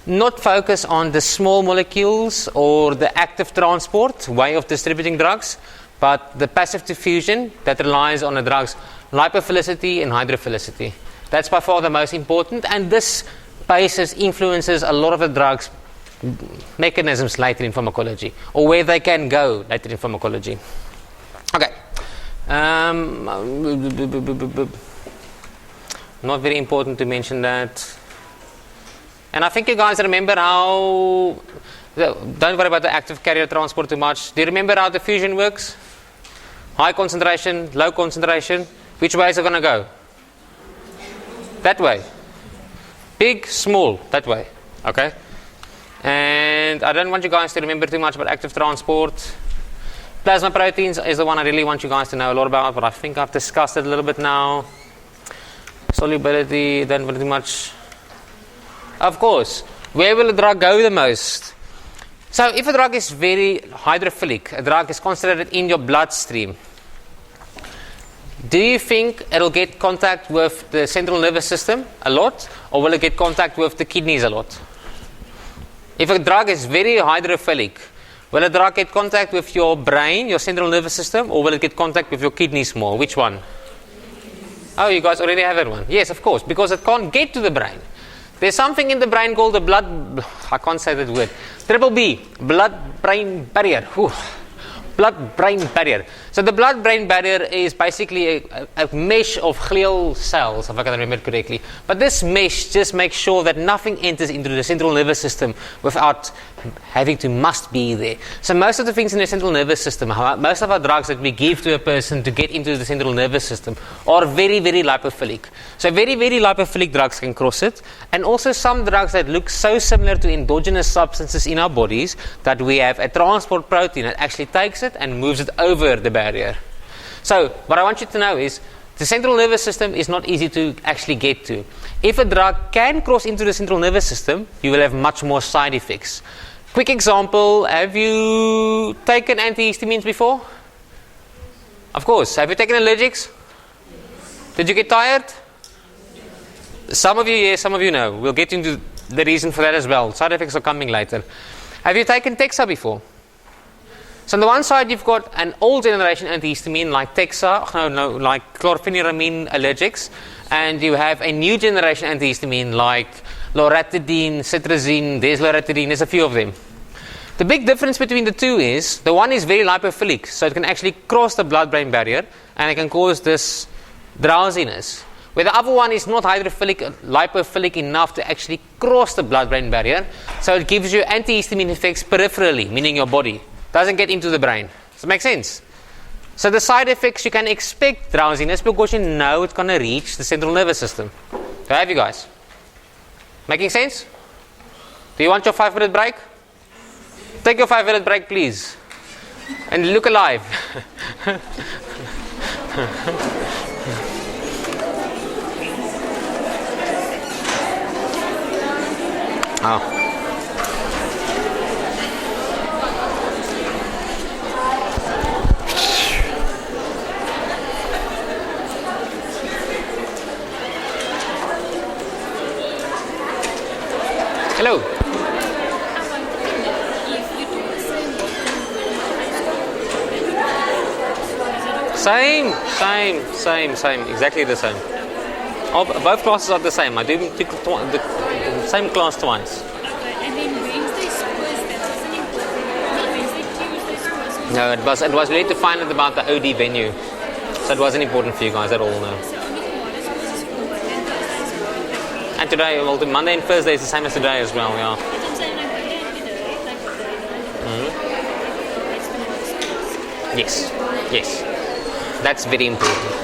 not focus on the small molecules or the active transport way of distributing drugs, but the passive diffusion that relies on the drug's lipophilicity and hydrophilicity. That's by far the most important, and this basis influences a lot of the drugs' mechanisms later in pharmacology, or where they can go later in pharmacology. Okay. Not very important to mention that. And I think you guys remember how... Don't worry about the active carrier transport too much. Do you remember how diffusion works? High concentration, low concentration. Which way is it going to go? That way. Big, small, that way. Okay? And I don't want you guys to remember too much about active transport. Plasma proteins is the one I really want you guys to know a lot about, but I think I've discussed it a little bit now. Solubility, don't very much. Of course, where will a drug go the most? So if a drug is very hydrophilic, a drug is concentrated in your bloodstream, do you think it'll get contact with the central nervous system a lot, or will it get contact with the kidneys a lot? If a drug is very hydrophilic, will a drug get contact with your brain, your central nervous system, or will it get contact with your kidneys more? Which one? Oh, you guys already have that one. Yes, of course, because it can't get to the brain. There's something in the brain called the I can't say that word, BBB, blood-brain barrier. Whew. Blood-brain barrier. So the blood-brain barrier is basically a mesh of glial cells, if I can remember correctly. But this mesh just makes sure that nothing enters into the central nervous system without having to must be there. So most of the things in the central nervous system, most of our drugs that we give to a person to get into the central nervous system are very, very lipophilic. So very, very lipophilic drugs can cross it. And also some drugs that look so similar to endogenous substances in our bodies that we have a transport protein that actually takes it and moves it over the barrier. So what I want you to know is the central nervous system is not easy to actually get to. If a drug can cross into the central nervous system, you will have much more side effects. Quick example, have you taken antihistamines before? Of course. Have you taken allergics? Did you get tired? Some of you yes, some of you no. We'll get into the reason for that as well. Side effects are coming later. Have you taken Texa before? So on the one side, you've got an old generation antihistamine like Texa, like chlorpheniramine allergics, and you have a new generation antihistamine like loratadine, cetirizine, desloratadine. There's a few of them. The big difference between the two is the one is very lipophilic, so it can actually cross the blood-brain barrier and it can cause this drowsiness. Where the other one is not lipophilic enough to actually cross the blood-brain barrier, so it gives you antihistamine effects peripherally, meaning your body. Doesn't get into the brain. Does that make sense? So the side effects, you can expect drowsiness because you know it's going to reach the central nervous system. Do I have you guys? Making sense? Do you want your 5-minute break? Take your 5-minute break, please. And look alive. Oh. Hello. Same. Exactly the same. Both classes are the same. I do the same class twice. Okay, and then Wednesday's quiz, that wasn't important. Wednesday, Tuesday's quiz. No, it was really to find out about the OD venue. So it wasn't important for you guys at all, no. So only tomorrow's quiz is for Monday and Thursday's quiz. And today, well, the Monday and Thursday is the same as today as well, yeah. But I'm saying like Monday and today, like Yes. That's very important.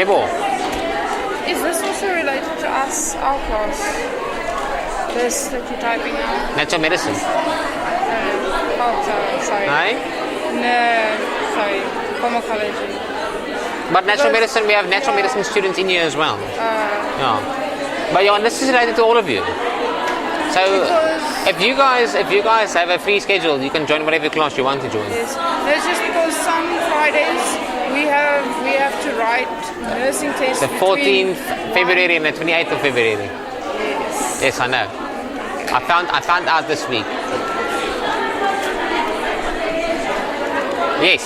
Debo, Is this also related to us, our class? This that you're typing out? natural medicine. Sorry. Right? No, sorry. Pharmacology. But natural medicine, we have natural medicine students in here as well. Yeah. But yeah, this is related to all of you. So if you guys have a free schedule, you can join whatever class you want to join. Yes. No, it's just because some Fridays we have to write nursing tests. The 14th February and the 28th of February. Yes. Yes, I know. I found out this week. Yes.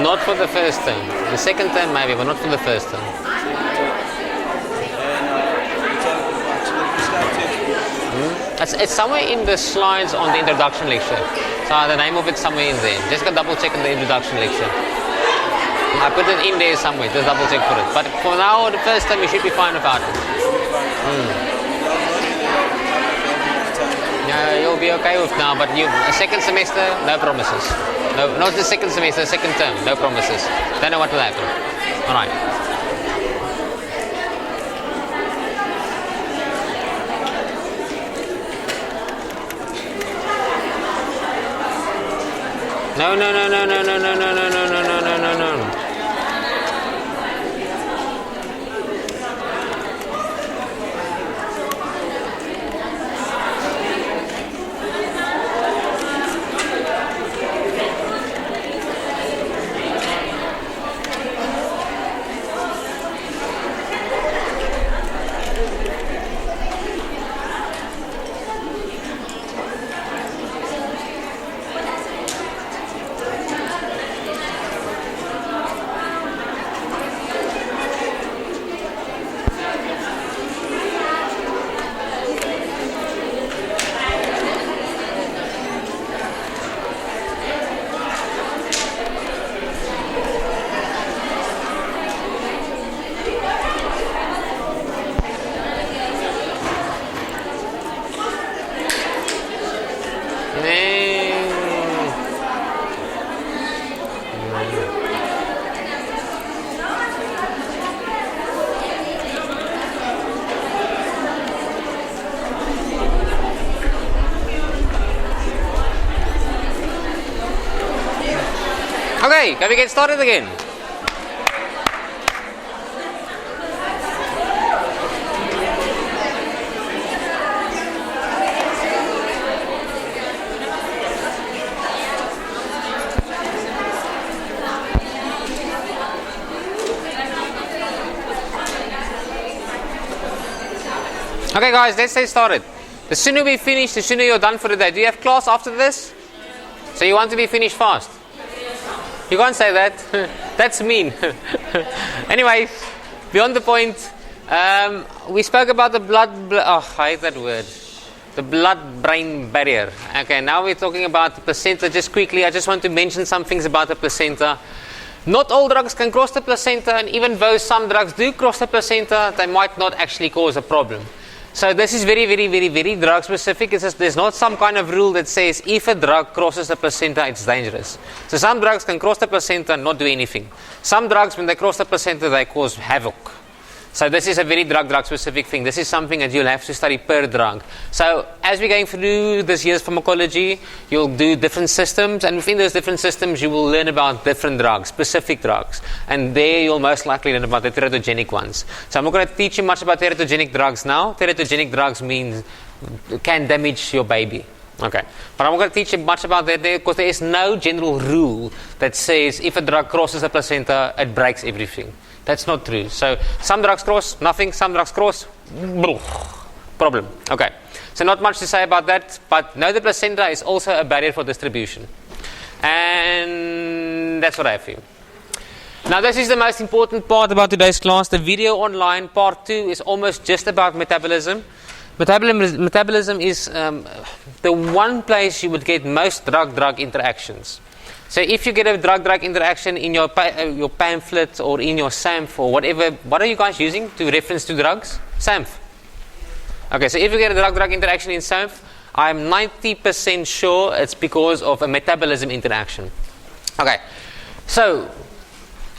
Not for the first term. The second term maybe, but not for the first term. It's somewhere in the slides on the introduction lecture. So the name of it's somewhere in there. Just go double check in the introduction lecture. I put it in there somewhere. Just double check for it. But for now, the first time you should be fine about it. Yeah, you'll be okay with now. But a second semester, no promises. No, not the second semester, second term, no promises. Don't know what will happen. All right. No. Okay, can we get started again? Okay guys, let's get started. The sooner we finish, the sooner you're done for the day. Do you have class after this? So you want to be finished fast? You can't say that. That's mean. Anyway, beyond the point, we spoke about the I hate that word. The blood-brain barrier. Okay, now we're talking about the placenta. Just quickly, I just want to mention some things about the placenta. Not all drugs can cross the placenta, and even though some drugs do cross the placenta, they might not actually cause a problem. So this is very, very, very, very drug specific. There's not some kind of rule that says if a drug crosses the placenta, it's dangerous. So some drugs can cross the placenta and not do anything. Some drugs, when they cross the placenta, they cause havoc. So this is a very drug specific thing. This is something that you'll have to study per drug. So as we're going through this year's pharmacology, you'll do different systems, and within those different systems you will learn about different drugs, specific drugs. And there you'll most likely learn about the teratogenic ones. So I'm not going to teach you much about teratogenic drugs now. Teratogenic drugs means can damage your baby. Okay. But I'm not going to teach you much about that there because there is no general rule that says if a drug crosses the placenta, it breaks everything. That's not true. So some drugs cross, nothing. Some drugs cross, problem. Okay. So not much to say about that, but know the placenta is also a barrier for distribution. And that's what I feel. Now this is the most important part about today's class. The video online, part 2, is almost just about metabolism. Metabolism is the one place you would get most drug-drug interactions. So if you get a drug-drug interaction in your pamphlet or in your SAMF or whatever, what are you guys using to reference to drugs? SAMF. Okay, so if you get a drug-drug interaction in SAMF, I'm 90% sure it's because of a metabolism interaction. Okay, so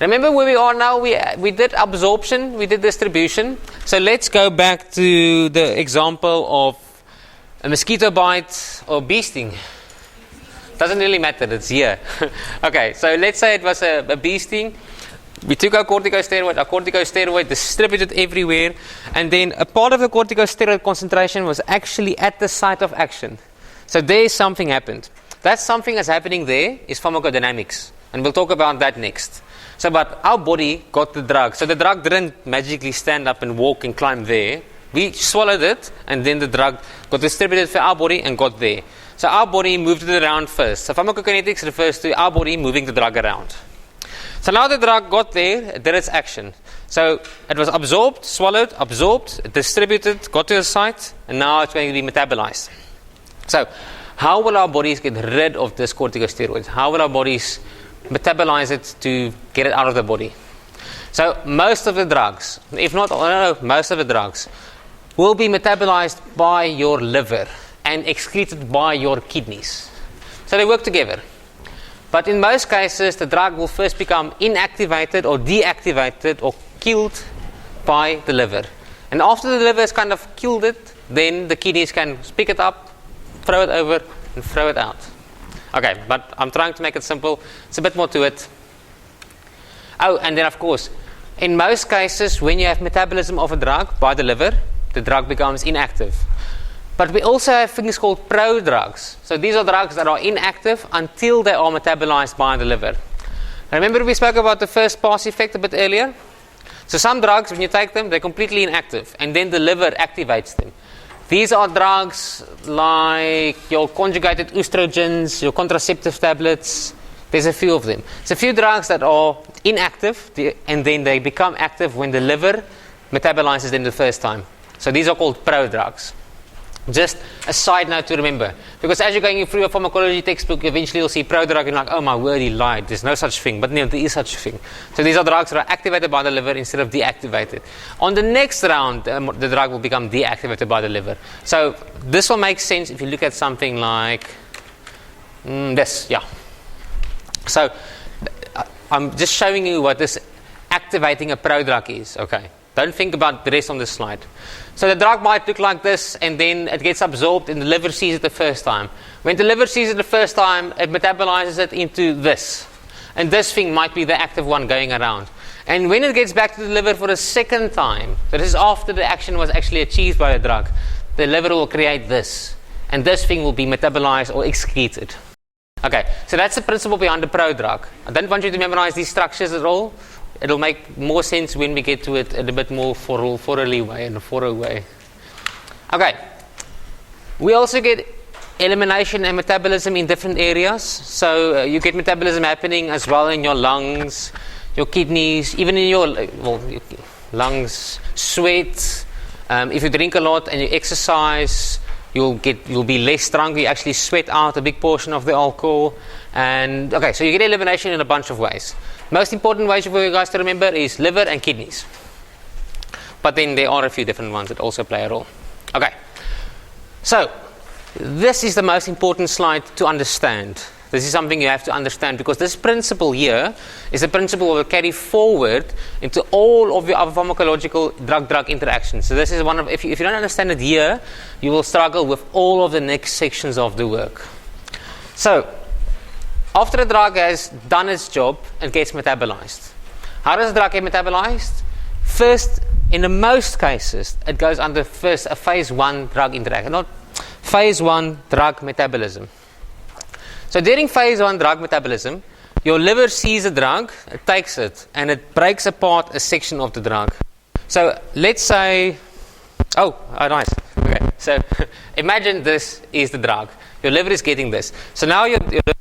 remember where we are now? We did absorption, we did distribution. So let's go back to the example of a mosquito bite or bee sting. Doesn't really matter, it's here. Okay, so let's say it was a bee sting. We took our corticosteroid distributed everywhere, and then a part of the corticosteroid concentration was actually at the site of action. So there something happened. That something that's happening there is pharmacodynamics, and we'll talk about that next. So, but our body got the drug. So the drug didn't magically stand up and walk and climb there. We swallowed it, and then the drug got distributed for our body and got there. So our body moved it around first. So pharmacokinetics refers to our body moving the drug around. So now the drug got there, it did its action. So it was absorbed, swallowed, absorbed, distributed, got to the site, and now it's going to be metabolized. So how will our bodies get rid of this corticosteroid? How will our bodies metabolize it to get it out of the body? So most of the drugs, if not all, most of the drugs, will be metabolized by your liver and excreted by your kidneys. So they work together. But in most cases, the drug will first become inactivated or deactivated or killed by the liver. And after the liver has kind of killed it, then the kidneys can pick it up, throw it over, and throw it out. Okay, but I'm trying to make it simple. It's a bit more to it. Oh, and then of course, in most cases, when you have metabolism of a drug by the liver, the drug becomes inactive. But we also have things called prodrugs. So these are drugs that are inactive until they are metabolized by the liver. Remember we spoke about the first pass effect a bit earlier? So some drugs, when you take them, they're completely inactive, and then the liver activates them. These are drugs like your conjugated estrogens, your contraceptive tablets. There's a few of them. It's a few drugs that are inactive, and then they become active when the liver metabolizes them the first time. So these are called prodrugs. Just a side note to remember, because as you're going through your pharmacology textbook, eventually you'll see prodrug and you're like, oh my word, he lied, there's no such thing. But no, there is such a thing. So these are drugs that are activated by the liver instead of deactivated. On the next round, the drug will become deactivated by the liver. So this will make sense if you look at something like this, yeah. So I'm just showing you what this activating a prodrug is, okay. Don't think about the rest on this slide. So the drug might look like this, and then it gets absorbed and the liver sees it the first time. When the liver sees it the first time, it metabolizes it into this. And this thing might be the active one going around. And when it gets back to the liver for a second time, that is after the action was actually achieved by the drug, the liver will create this. And this thing will be metabolized or excreted. Okay, so that's the principle behind the prodrug. I don't want you to memorize these structures at all. It'll make more sense when we get to it in a bit more thoroughly way and a thorough way. Okay. We also get elimination and metabolism in different areas. So you get metabolism happening as well in your lungs, your kidneys, even in your lungs, sweat. If you drink a lot and you exercise, you'll be less drunk. You actually sweat out a big portion of the alcohol. And okay, so you get elimination in a bunch of ways. Most important ways for you guys to remember is liver and kidneys. But then there are a few different ones that also play a role. Okay. So, this is the most important slide to understand. This is something you have to understand, because this principle here is a principle that will carry forward into all of your other pharmacological drug-drug interactions. So this is one of, if you don't understand it here, you will struggle with all of the next sections of the work. So, after a drug has done its job, it gets metabolized. How does the drug get metabolized? First, in most cases, it goes under first a phase 1 drug interaction, not phase 1 drug metabolism. So during phase 1 drug metabolism, your liver sees a drug, it takes it, and it breaks apart a section of the drug. So let's say, oh nice. Okay, so imagine this is the drug. Your liver is getting this. So now your liver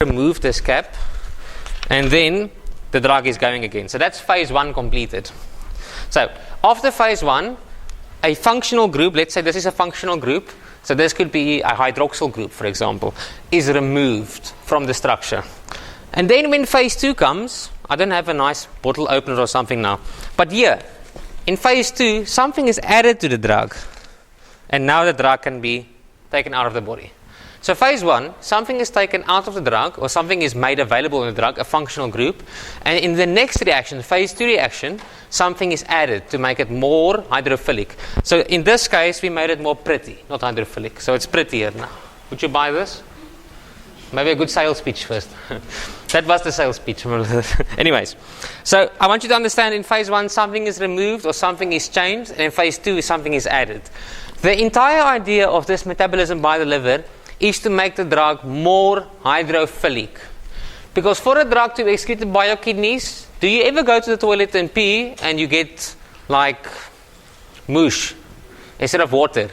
remove this cap, and then the drug is going again. So that's phase 1 completed. So after phase 1, a functional group, let's say this is a functional group, so this could be a hydroxyl group, for example, is removed from the structure. And then when phase 2 comes, I don't have a nice bottle opener or something now, but here, in phase 2, something is added to the drug, and now the drug can be taken out of the body. So phase 1, something is taken out of the drug, or something is made available in the drug, a functional group, and in the next reaction, phase 2 reaction, something is added to make it more hydrophilic. So in this case, we made it more pretty, not hydrophilic. So it's prettier now. Would you buy this? Maybe a good sales pitch first. That was the sales pitch. Anyways, so I want you to understand in phase 1, something is removed or something is changed, and in phase 2, something is added. The entire idea of this metabolism by the liver is to make the drug more hydrophilic. Because for a drug to be excreted by your kidneys, do you ever go to the toilet and pee and you get like mush instead of water?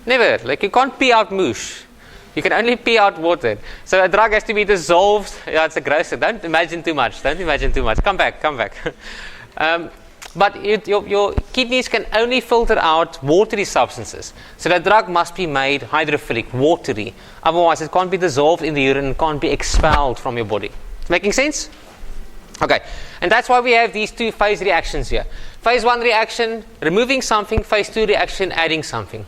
Never. Like, you can't pee out mush. You can only pee out water. So a drug has to be dissolved. Yeah, it's a gross. Don't imagine too much. Come back. But your kidneys can only filter out watery substances. So the drug must be made hydrophilic, watery. Otherwise, it can't be dissolved in the urine and can't be expelled from your body. Making sense? Okay. And that's why we have these 2 phase reactions here. Phase 1 reaction, removing something. Phase 2 reaction, adding something.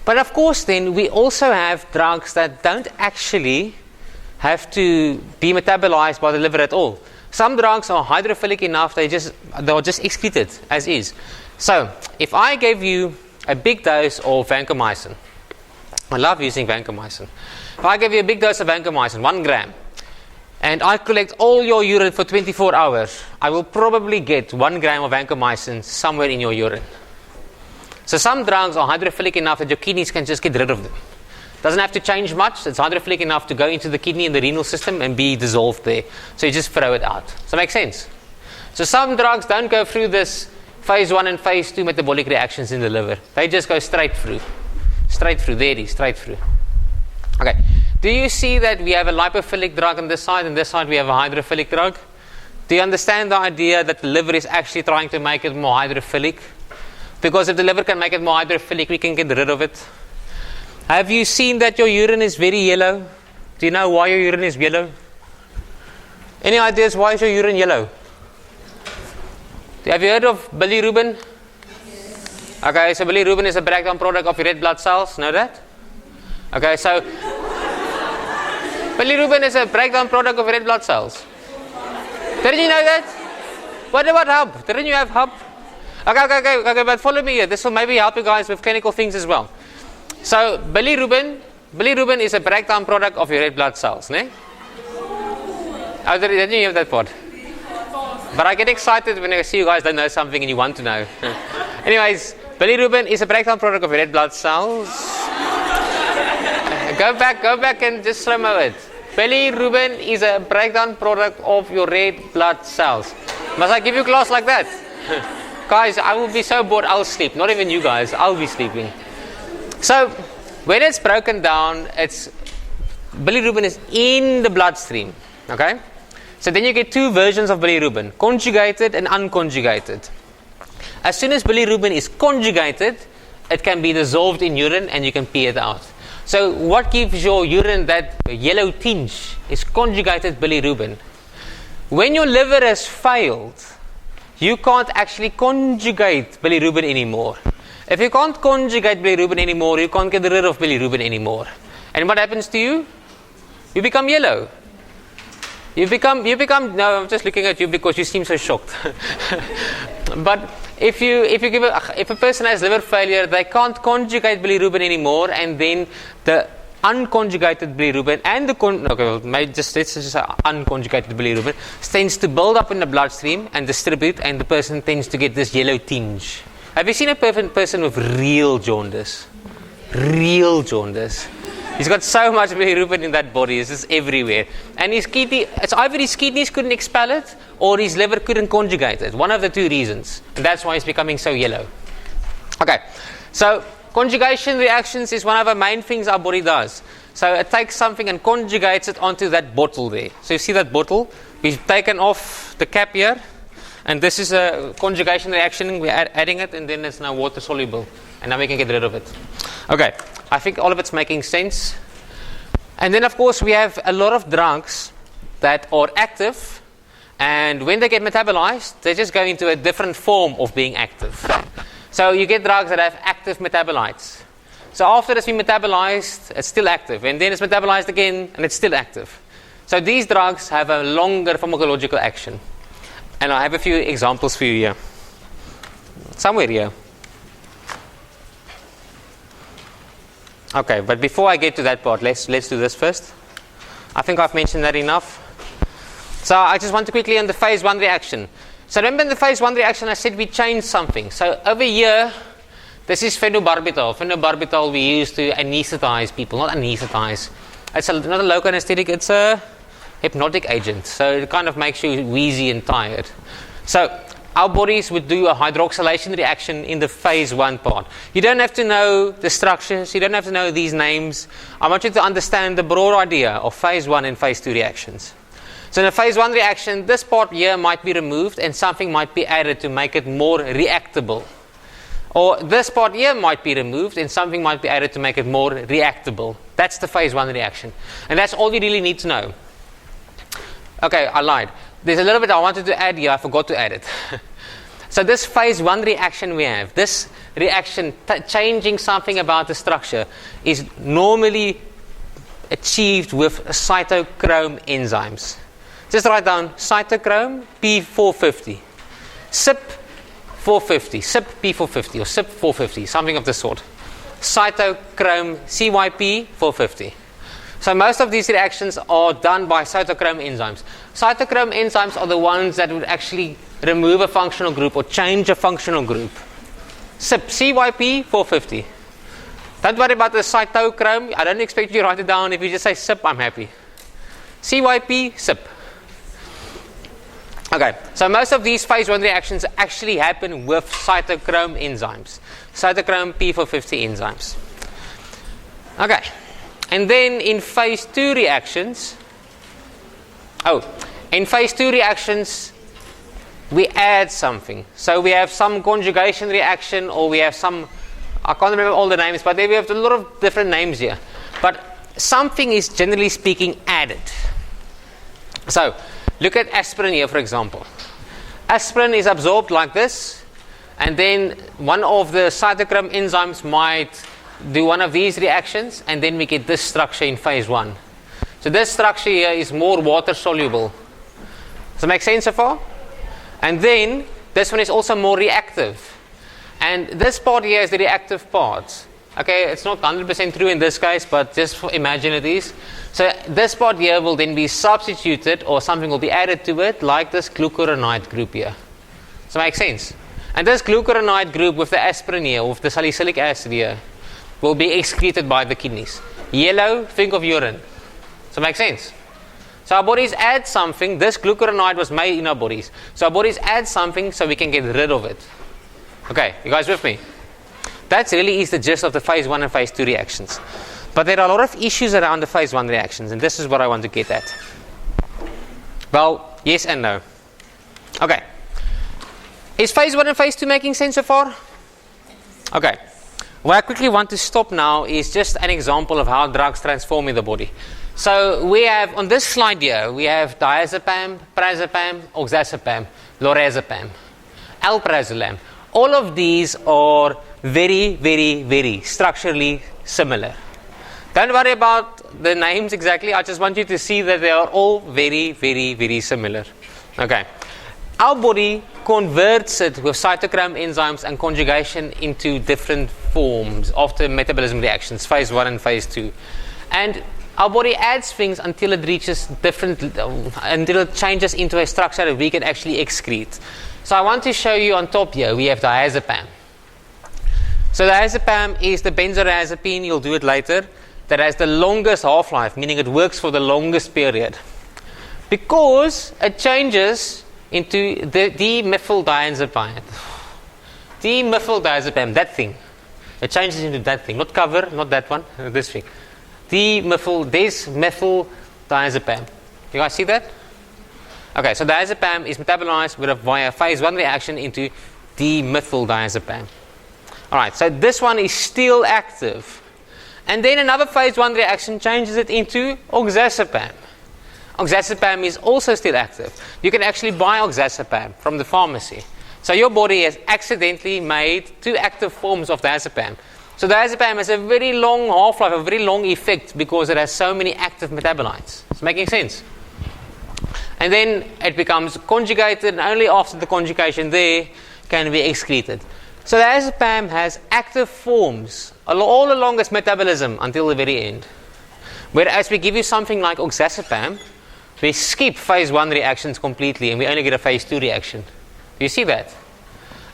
But of course, then, we also have drugs that don't actually have to be metabolized by the liver at all. Some drugs are hydrophilic enough, they're just excreted as is. So, if I gave you a big dose of vancomycin, I love using vancomycin. If I give you a big dose of vancomycin, 1 gram, and I collect all your urine for 24 hours, I will probably get 1 gram of vancomycin somewhere in your urine. So some drugs are hydrophilic enough that your kidneys can just get rid of them. Doesn't have to change much. It's hydrophilic enough to go into the kidney and the renal system and be dissolved there. So you just throw it out. Does that make sense? So some drugs don't go through this phase 1 and phase 2 metabolic reactions in the liver. They just go straight through. Straight through. Okay. Do you see that we have a lipophilic drug on this side, and this side we have a hydrophilic drug? Do you understand the idea that the liver is actually trying to make it more hydrophilic? Because if the liver can make it more hydrophilic, we can get rid of it. Have you seen that your urine is very yellow? Do you know why your urine is yellow? Any ideas why is your urine yellow? Have you heard of bilirubin? Yes. Okay, so bilirubin is a breakdown product of your red blood cells. Know that? Okay, so bilirubin is a breakdown product of red blood cells. Didn't you know that? What about hub? Didn't you have hub? Okay, but follow me here. This will maybe help you guys with clinical things as well. So, bilirubin is a breakdown product of your red blood cells, ne? Oh, didn't you hear that part? But I get excited when I see you guys don't know something and you want to know. Anyways, bilirubin is a breakdown product of your red blood cells. Go back and just slow-mo it. Bilirubin is a breakdown product of your red blood cells. Must I give you a class like that? Guys, I will be so bored, I'll sleep. Not even you guys, I'll be sleeping. So, when it's broken down, bilirubin is in the bloodstream. Okay? So then you get 2 versions of bilirubin, conjugated and unconjugated. As soon as bilirubin is conjugated, it can be dissolved in urine and you can pee it out. So what gives your urine that yellow tinge is conjugated bilirubin. When your liver has failed, you can't actually conjugate bilirubin anymore. If you can't conjugate bilirubin anymore, you can't get rid of bilirubin anymore. And what happens to you? You become yellow. You become, no, I'm just looking at you because you seem so shocked. But if a person has liver failure, they can't conjugate bilirubin anymore, and then the unconjugated bilirubin and let's just say unconjugated bilirubin tends to build up in the bloodstream and distribute, and the person tends to get this yellow tinge. Have you seen a person with real jaundice? Real jaundice. He's got so much bilirubin in that body, it's just everywhere. And it's either his kidneys couldn't expel it or his liver couldn't conjugate it. One of the 2 reasons. And that's why he's becoming so yellow. Okay, so conjugation reactions is one of the main things our body does. So it takes something and conjugates it onto that bottle there. So you see that bottle? We've taken off the cap here. And this is a conjugation reaction. We're adding it, and then it's now water soluble. And now we can get rid of it. Okay, I think all of it's making sense. And then, of course, we have a lot of drugs that are active. And when they get metabolized, they just go into a different form of being active. So you get drugs that have active metabolites. So after it's been metabolized, it's still active. And then it's metabolized again, and it's still active. So these drugs have a longer pharmacological action. And I have a few examples for you here. Somewhere here. Okay, but before I get to that part, let's do this first. I think I've mentioned that enough. So I just want to quickly on the phase 1 reaction. So remember in the phase 1 reaction I said we changed something. So over here, this is phenobarbital. Phenobarbital we use to anesthetize people, not anesthetize. It's not a local anesthetic, it's a hypnotic agent. So it kind of makes you wheezy and tired. So our bodies would do a hydroxylation reaction in the phase 1 part. You don't have to know the structures, you don't have to know these names. I want you to understand the broad idea of phase 1 and phase 2 reactions. So in a phase 1 reaction, this part here might be removed and something might be added to make it more reactable. Or this part here might be removed and something might be added to make it more reactable. That's the phase 1 reaction. And that's all you really need to know. Okay, I lied. There's a little bit I wanted to add here, I forgot to add it. So this phase 1 reaction we have, this reaction changing something about the structure is normally achieved with cytochrome enzymes. Just write down cytochrome P450, CYP450, CYP P450 or CYP450, something of the sort. Cytochrome CYP450. So most of these reactions are done by cytochrome enzymes. Cytochrome enzymes are the ones that would actually remove a functional group or change a functional group. CYP450. Don't worry about the cytochrome. I don't expect you to write it down. If you just say CYP, I'm happy. CYP. Okay, so most of these phase 1 reactions actually happen with cytochrome enzymes. Cytochrome P450 enzymes. Okay. And then in phase 2 reactions, we add something. So we have some conjugation reaction, or we have some, I can't remember all the names, but we have a lot of different names here. But something is generally speaking added. So look at aspirin here, for example. Aspirin is absorbed like this, and then one of the cytochrome enzymes might do one of these reactions, and then we get this structure in phase 1. So this structure here is more water soluble. Does that make sense so far? And then this one is also more reactive. And this part here is the reactive part. Okay, it's not 100% true in this case, but just imagine it is. So this part here will then be substituted, or something will be added to it, like this glucuronide group here. Does that make sense? And this glucuronide group with the aspirin here, with the salicylic acid here, will be excreted by the kidneys. Yellow, think of urine. Does that make sense? So our bodies add something. This glucuronide was made in our bodies. So our bodies add something so we can get rid of it. Okay, you guys with me? That really is the gist of the phase 1 and phase 2 reactions. But there are a lot of issues around the phase 1 reactions, and this is what I want to get at. Well, yes and no. Okay. Is phase 1 and phase 2 making sense so far? Okay. What I quickly want to stop now is just an example of how drugs transform in the body. So we have, on this slide here, we have diazepam, prazepam, oxazepam, lorazepam, alprazolam. All of these are very, very, very structurally similar. Don't worry about the names exactly. I just want you to see that they are all very, very, very similar. Okay. Our body converts it with cytochrome enzymes and conjugation into different forms after metabolism reactions, phase 1 and phase 2. And our body adds things until it reaches until it changes into a structure that we can actually excrete. So I want to show you on top here, we have diazepam. So diazepam is the benzodiazepine, you'll do it later, that has the longest half-life, meaning it works for the longest period. Because it changes into the dimethyldiazepam. Dimethyldiazepam, that thing. It changes into that thing. Not cover, not that one, this thing. Dimethyldiazepam. You guys see that? Okay, so diazepam is metabolized via phase 1 reaction into dimethyldiazepam. Alright, so this one is still active. And then another phase 1 reaction changes it into oxazepam. Oxazepam is also still active. You can actually buy oxazepam from the pharmacy. So your body has accidentally made 2 active forms of diazepam. So diazepam has a very long half-life, a very long effect because it has so many active metabolites. It's making sense. And then it becomes conjugated, and only after the conjugation there can be excreted. So diazepam has active forms all along its metabolism until the very end. Whereas we give you something like oxazepam, we skip phase 1 reactions completely and we only get a phase 2 reaction. Do you see that?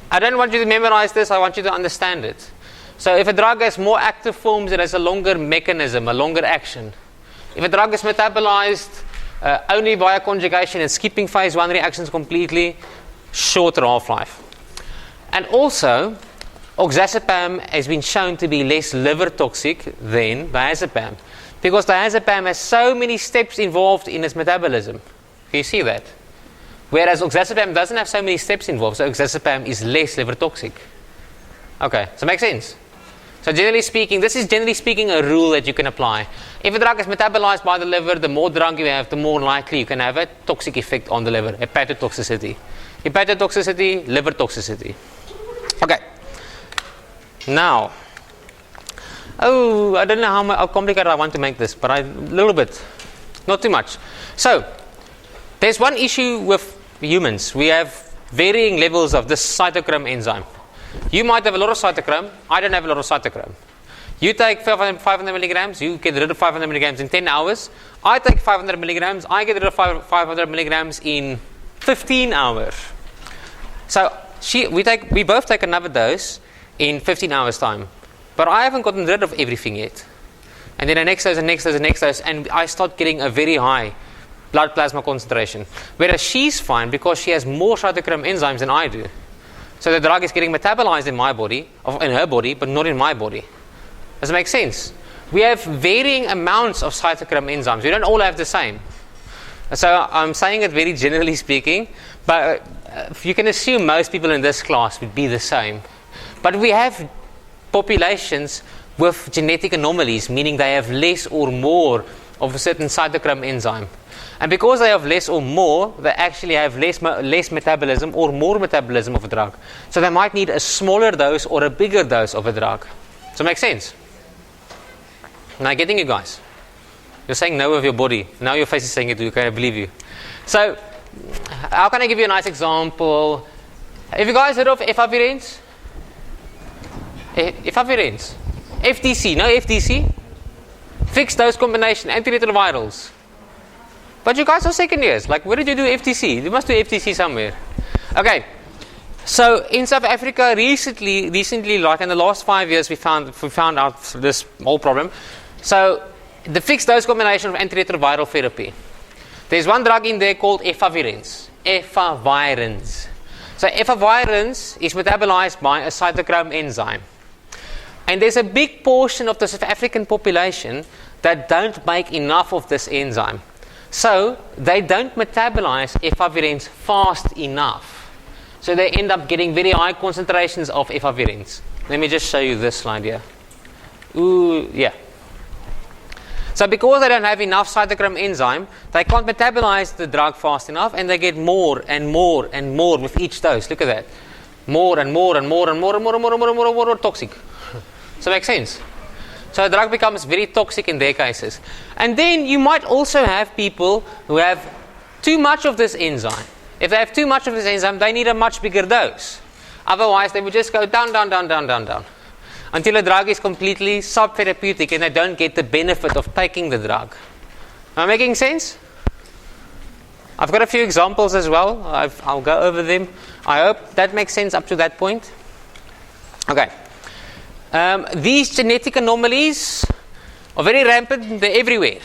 I don't want you to memorize this, I want you to understand it. So if a drug has more active forms, it has a longer mechanism, a longer action. If a drug is metabolized only via conjugation and skipping phase 1 reactions completely, shorter half-life. And also, oxazepam has been shown to be less liver toxic than diazepam, because diazepam has so many steps involved in its metabolism. Can you see that? Whereas oxazepam doesn't have so many steps involved, so oxazepam is less liver toxic. Okay, so it makes sense? So generally speaking, this is generally speaking a rule that you can apply. If a drug is metabolized by the liver, the more drug you have, the more likely you can have a toxic effect on the liver, hepatotoxicity. Hepatotoxicity, liver toxicity. Okay. Now, I don't know how complicated I want to make this, but a little bit, not too much. So, there's one issue with humans. We have varying levels of this cytochrome enzyme. You might have a lot of cytochrome. I don't have a lot of cytochrome. You take 500 milligrams, you get rid of 500 milligrams in 10 hours. I take 500 milligrams, I get rid of 500 milligrams in 15 hours. So we both take another dose in 15 hours time. But I haven't gotten rid of everything yet. And then the next dose, and next dose, and next dose, and I start getting a very high blood plasma concentration. Whereas she's fine because she has more cytochrome enzymes than I do. So the drug is getting metabolized in my body, in her body, but not in my body. Does it make sense? We have varying amounts of cytochrome enzymes. We don't all have the same. So I'm saying it very generally speaking, but you can assume most people in this class would be the same. But we have populations with genetic anomalies, meaning they have less or more of a certain cytochrome enzyme. And because they have less or more, they actually have less metabolism or more metabolism of a drug. So they might need a smaller dose or a bigger dose of a drug. Does it make sense? Am I getting you guys? You're saying no with your body. Now your face is saying it too. Okay, I believe you. So, how can I give you a nice example? Have you guys heard of efavirenz? Efavirenz. FDC. No FDC? Fixed dose combination, antiretrovirals. But you guys are second years. Like, where did you do FTC? You must do FTC somewhere. Okay. So in South Africa, recently, like in the last 5 years, we found out this whole problem. So the fixed dose combination of antiretroviral therapy. There's one drug in there called efavirenz. Efavirenz. So efavirenz is metabolized by a cytochrome enzyme. And there's a big portion of the South African population that don't make enough of this enzyme. So they don't metabolize efavirenz fast enough. So they end up getting very high concentrations of efavirenz. Let me just show you this slide here. Yeah. So because they don't have enough cytochrome enzyme, they can't metabolize the drug fast enough, and they get more and more and more with each dose. Look at that. More and more and more and more and more and more and more and more and more toxic. So it makes sense. So the drug becomes very toxic in their cases. And then you might also have people who have too much of this enzyme. If they have too much of this enzyme, they need a much bigger dose. Otherwise, they would just go down, down, down, down, down, down, until the drug is completely subtherapeutic and they don't get the benefit of taking the drug. Am I making sense? I've got a few examples as well. I'll go over them. I hope that makes sense up to that point. Okay. These genetic anomalies are very rampant. They're everywhere.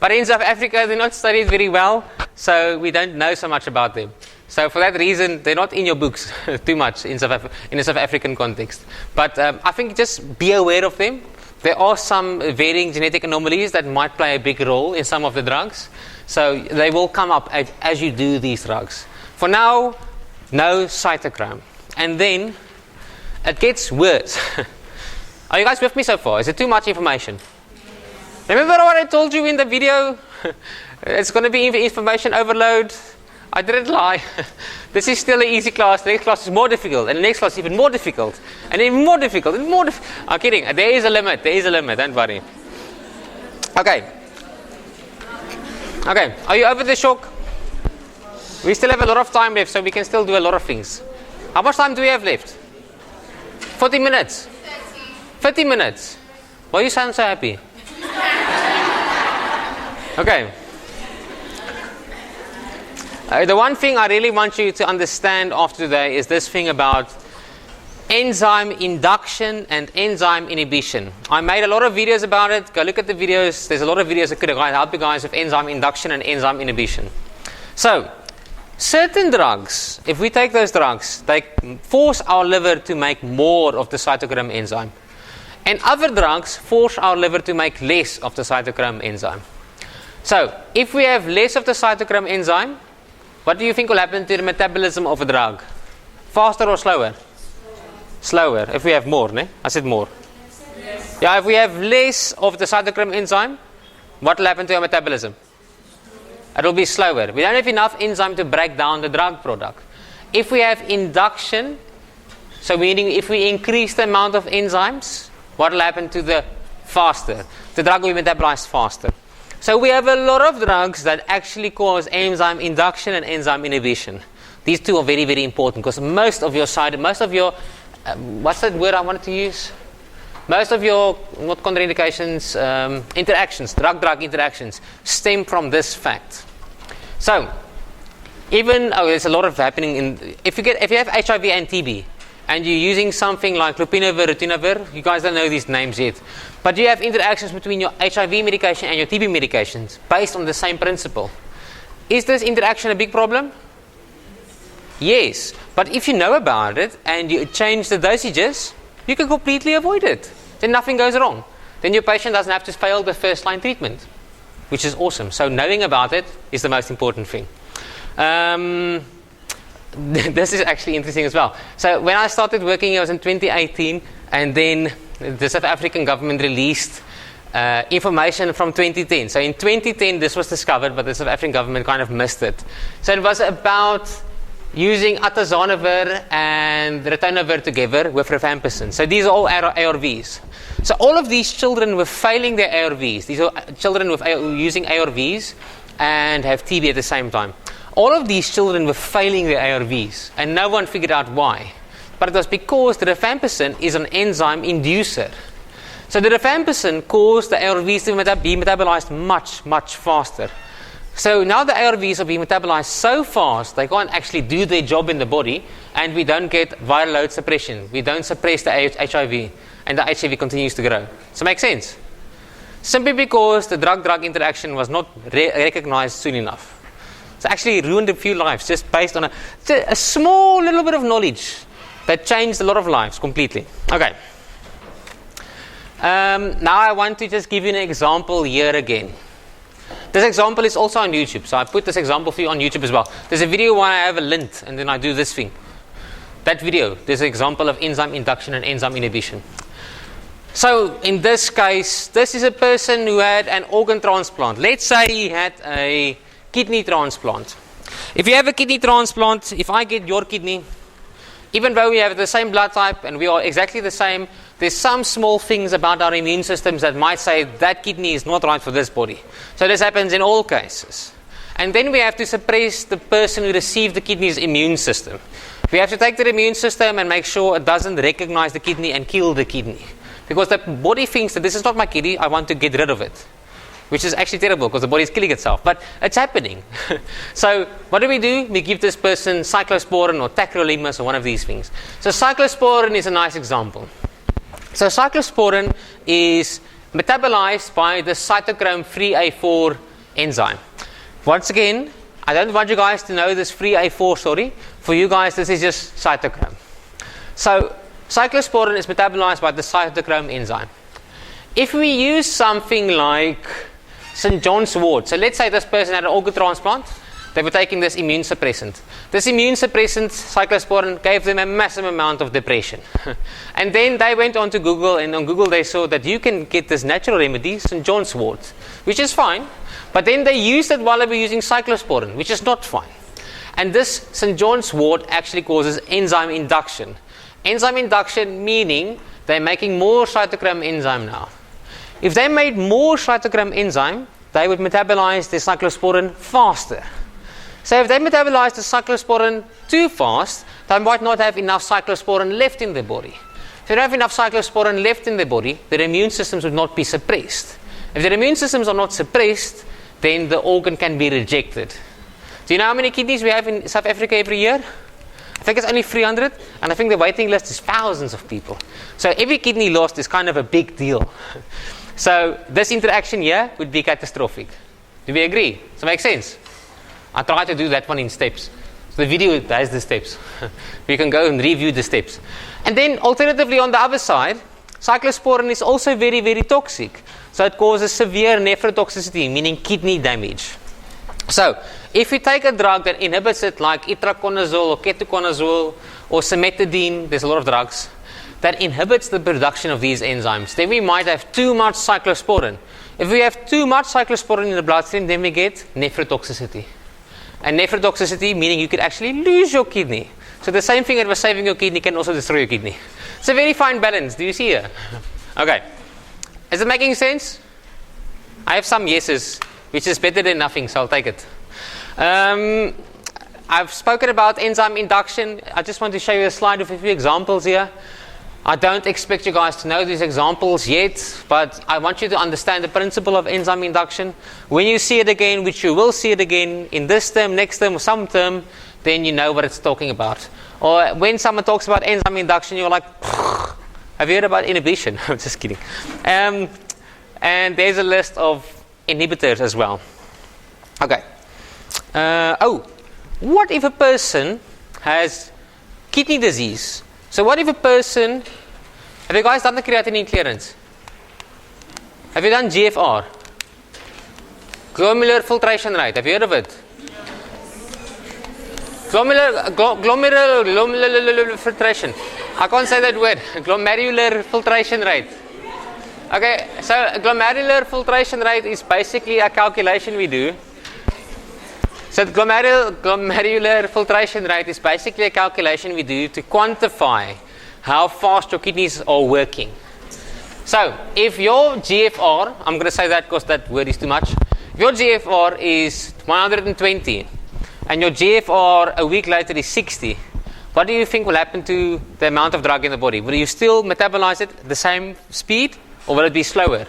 But in South Africa, they're not studied very well, so we don't know so much about them. So for that reason, they're not in your books too much in a South African context. But I think just be aware of them. There are some varying genetic anomalies that might play a big role in some of the drugs. So they will come up as you do these drugs. For now, no cytochrome. And then it gets worse. Are you guys with me so far? Is it too much information? Remember what I told you in the video? It's going to be information overload. I didn't lie. This is still an easy class. The next class is more difficult. And the next class is even more difficult. And even more difficult. And more I'm kidding. There is a limit. There is a limit. Don't worry. Okay. Okay. Are you over the shock? We still have a lot of time left, so we can still do a lot of things. How much time do we have left? 40 minutes. 30 minutes. Why you sound so happy? Okay. The one thing I really want you to understand after today is this thing about enzyme induction and enzyme inhibition. I made a lot of videos about it. Go look at the videos. There's a lot of videos that could help you guys with enzyme induction and enzyme inhibition. So, certain drugs, if we take those drugs, they force our liver to make more of the cytochrome enzyme. And other drugs force our liver to make less of the cytochrome enzyme. So, if we have less of the cytochrome enzyme, what do you think will happen to the metabolism of a drug? Faster or slower? Slower. If we have more, ne? I said more. Yes. Yeah, if we have less of the cytochrome enzyme, what will happen to our metabolism? It will be slower. We don't have enough enzyme to break down the drug product. If we have induction, so meaning if we increase the amount of enzymes, what will happen to the faster? The drug will be metabolized faster. So we have a lot of drugs that actually cause enzyme induction and enzyme inhibition. These two are very, very important because most of your what's that word I wanted to use? Most of your, not contraindications, interactions, drug-drug interactions, stem from this fact. So, there's a lot of happening if you have HIV and TB, and you're using something like lopinavir, ritonavir, you guys don't know these names yet, but you have interactions between your HIV medication and your TB medications based on the same principle. Is this interaction a big problem? Yes, but if you know about it and you change the dosages, you can completely avoid it. Then nothing goes wrong. Then your patient doesn't have to fail the first line treatment, which is awesome. So knowing about it is the most important thing. This is actually interesting as well. So when I started working, it was in 2018, and then the South African government released information from 2010. So in 2010, this was discovered, but the South African government kind of missed it. So it was about using atazanavir and ritonavir together with rifampicin. So these are all ARVs. So all of these children were failing their ARVs. These are children using ARVs and have TB at the same time. All of these children were failing their ARVs, and no one figured out why. But it was because the rifampicin is an enzyme inducer. So the rifampicin caused the ARVs to be metabolized much, much faster. So now the ARVs are being metabolized so fast, they can't actually do their job in the body, and we don't get viral load suppression. We don't suppress the HIV, and the HIV continues to grow. Does that make sense? Simply because the drug-drug interaction was not recognized soon enough. It's actually ruined a few lives just based on a small little bit of knowledge that changed a lot of lives completely. Okay. Now I want to just give you an example here again. This example is also on YouTube, so I put this example for you on YouTube as well. There's a video where I have a lint and then I do this thing. That video, there's an example of enzyme induction and enzyme inhibition. So in this case, this is a person who had an organ transplant. Let's say he had a kidney transplant. If you have a kidney transplant, if I get your kidney, even though we have the same blood type and we are exactly the same, there's some small things about our immune systems that might say that kidney is not right for this body. So this happens in all cases. And then we have to suppress the person who received the kidney's immune system. We have to take the immune system and make sure it doesn't recognize the kidney and kill the kidney. Because the body thinks that this is not my kidney, I want to get rid of it. Which is actually terrible because the body is killing itself. But it's happening. So what do? We give this person cyclosporine or tacrolimus or one of these things. So cyclosporine is a nice example. So cyclosporine is metabolized by the cytochrome 3A4 enzyme. Once again, I don't want you guys to know this 3A4 story. For you guys, this is just cytochrome. So cyclosporine is metabolized by the cytochrome enzyme. If we use something like St. John's wort, so let's say this person had an organ transplant, they were taking this immune suppressant. This immune suppressant, cyclosporine, gave them a massive amount of depression. And then they went on to Google, and on Google they saw that you can get this natural remedy, St. John's wort, which is fine. But then they used it while they were using cyclosporine, which is not fine. And this St. John's wort actually causes enzyme induction. Enzyme induction meaning they're making more cytochrome enzyme now. If they made more cytochrome enzyme, they would metabolize the cyclosporine faster. So if they metabolize the cyclosporine too fast, they might not have enough cyclosporine left in their body. If they don't have enough cyclosporine left in their body, their immune systems would not be suppressed. If their immune systems are not suppressed, then the organ can be rejected. Do you know how many kidneys we have in South Africa every year? I think it's only 300, and I think the waiting list is thousands of people. So every kidney lost is kind of a big deal. So this interaction here would be catastrophic. Do we agree? Does it make sense? I try to do that one in steps. So the video has the steps. You can go and review the steps. And then alternatively on the other side, cyclosporine is also very, very toxic. So it causes severe nephrotoxicity, meaning kidney damage. So, if you take a drug that inhibits it, like itraconazole or ketoconazole or cimetidine, there's a lot of drugs, that inhibits the production of these enzymes, then we might have too much cyclosporine. If we have too much cyclosporine in the bloodstream, then we get nephrotoxicity. And nephrotoxicity meaning you could actually lose your kidney. So the same thing that was saving your kidney can also destroy your kidney. It's a very fine balance. Do you see here? Okay. Is it making sense? I have some yeses, which is better than nothing, so I'll take it. I've spoken about enzyme induction. I just want to show you a slide with a few examples here. I don't expect you guys to know these examples yet, but I want you to understand the principle of enzyme induction. When you see it again, which you will see it again in this term, next term, or some term, then you know what it's talking about. Or when someone talks about enzyme induction, you're like, have you heard about inhibition? I'm just kidding. And there's a list of inhibitors as well. Okay. What if a person has kidney disease? So what if a person, have you guys done the creatinine clearance? Have you done GFR? Glomerular filtration rate, have you heard of it? Glomerular filtration. I can't say that word. Glomerular filtration rate. Okay, so glomerular filtration rate is basically a calculation we do. So the glomerular filtration rate is basically a calculation we do to quantify how fast your kidneys are working. So if your GFR, I'm going to say that because that word is too much. If your GFR is 120 and your GFR a week later is 60, what do you think will happen to the amount of drug in the body? Will you still metabolize it at the same speed, or will it be slower?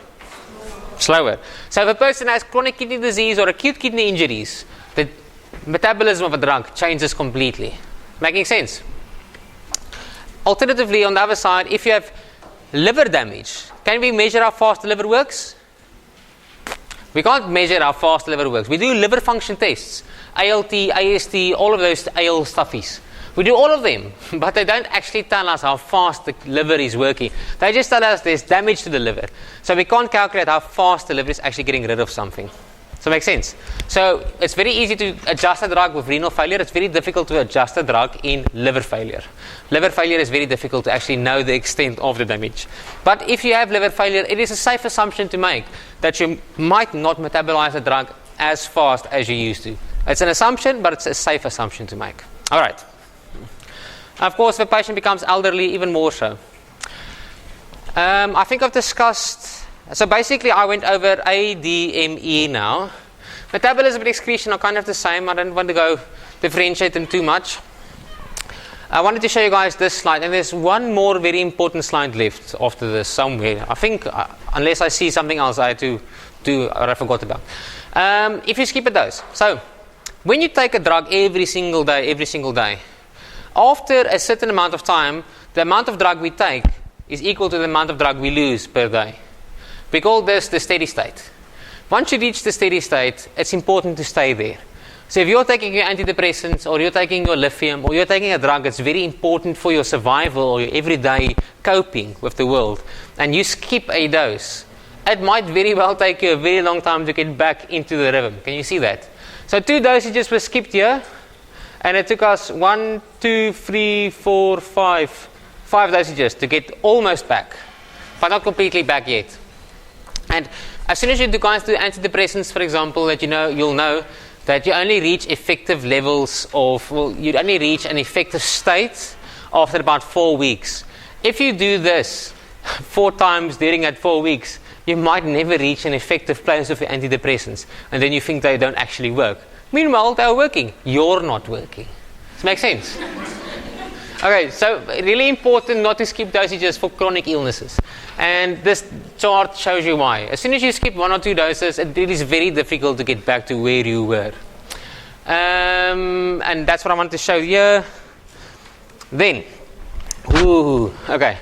Slower. So if a person has chronic kidney disease or acute kidney injuries, the metabolism of a drug changes completely. Making sense? Alternatively, on the other side, if you have liver damage, can we measure how fast the liver works? We can't measure how fast the liver works. We do liver function tests. ALT, AST, all of those AL stuffies. We do all of them, but they don't actually tell us how fast the liver is working. They just tell us there's damage to the liver. So we can't calculate how fast the liver is actually getting rid of something. Does that make sense? So it's very easy to adjust a drug with renal failure. It's very difficult to adjust a drug in liver failure. Liver failure is very difficult to actually know the extent of the damage. But if you have liver failure, it is a safe assumption to make that you might not metabolize a drug as fast as you used to. It's an assumption, but it's a safe assumption to make. All right. Of course, if a patient becomes elderly, even more so. I think I've discussed... So basically, I went over A, D, M, E now. Metabolism and excretion are kind of the same. I don't want to go differentiate them too much. I wanted to show you guys this slide, and there's one more very important slide left after this somewhere. I think, unless I see something else I had to do or I forgot about. If you skip a dose. So, when you take a drug every single day, after a certain amount of time, the amount of drug we take is equal to the amount of drug we lose per day. We call this the steady state. Once you reach the steady state, it's important to stay there. So if you're taking your antidepressants, or you're taking your lithium, or you're taking a drug that's very important for your survival or your everyday coping with the world, and you skip a dose, it might very well take you a very long time to get back into the rhythm. Can you see that? So 2 dosages were skipped here, and it took us 5 dosages to get almost back, but not completely back yet. And as soon as you guys do antidepressants, for example, that you'll know that you only reach effective levels of, well, you'd only reach an effective state after about 4 weeks. If you do this 4 times during that 4 weeks, you might never reach an effective place of your antidepressants, and then you think they don't actually work. Meanwhile, they're working. You're not working. Does it make sense? Okay, so really important not to skip dosages for chronic illnesses. And this chart shows you why. As soon as you skip 1 or 2 doses, it is very difficult to get back to where you were. And that's what I want to show you. Then, okay.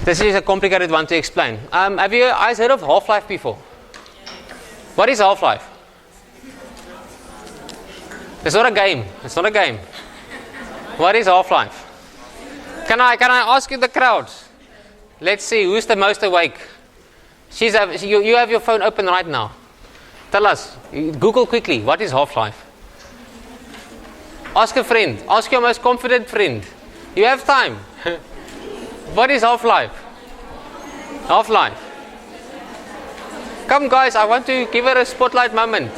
This is a complicated one to explain. Have you guys heard of half-life before? What is half-life? It's not a game. It's not a game. What is half-life? Can I ask you the crowd? Let's see, who's the most awake? You have your phone open right now. Tell us. Google quickly. What is half-life? Ask a friend. Ask your most confident friend. You have time. What is half-life? Half-life. Come guys, I want to give her a spotlight moment.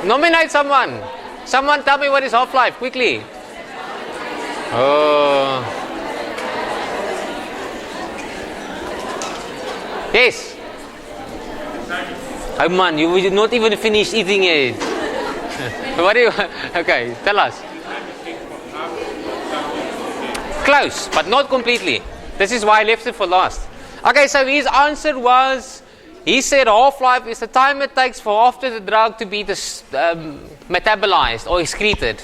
Nominate someone. Someone tell me what is half-life, quickly. Oh. Yes. Oh man, you did not even finish eating it. What do you? Okay, tell us. Close, but not completely. This is why I left it for last. Okay, so his answer was, he said half-life is the time it takes for after the drug to be metabolized or excreted.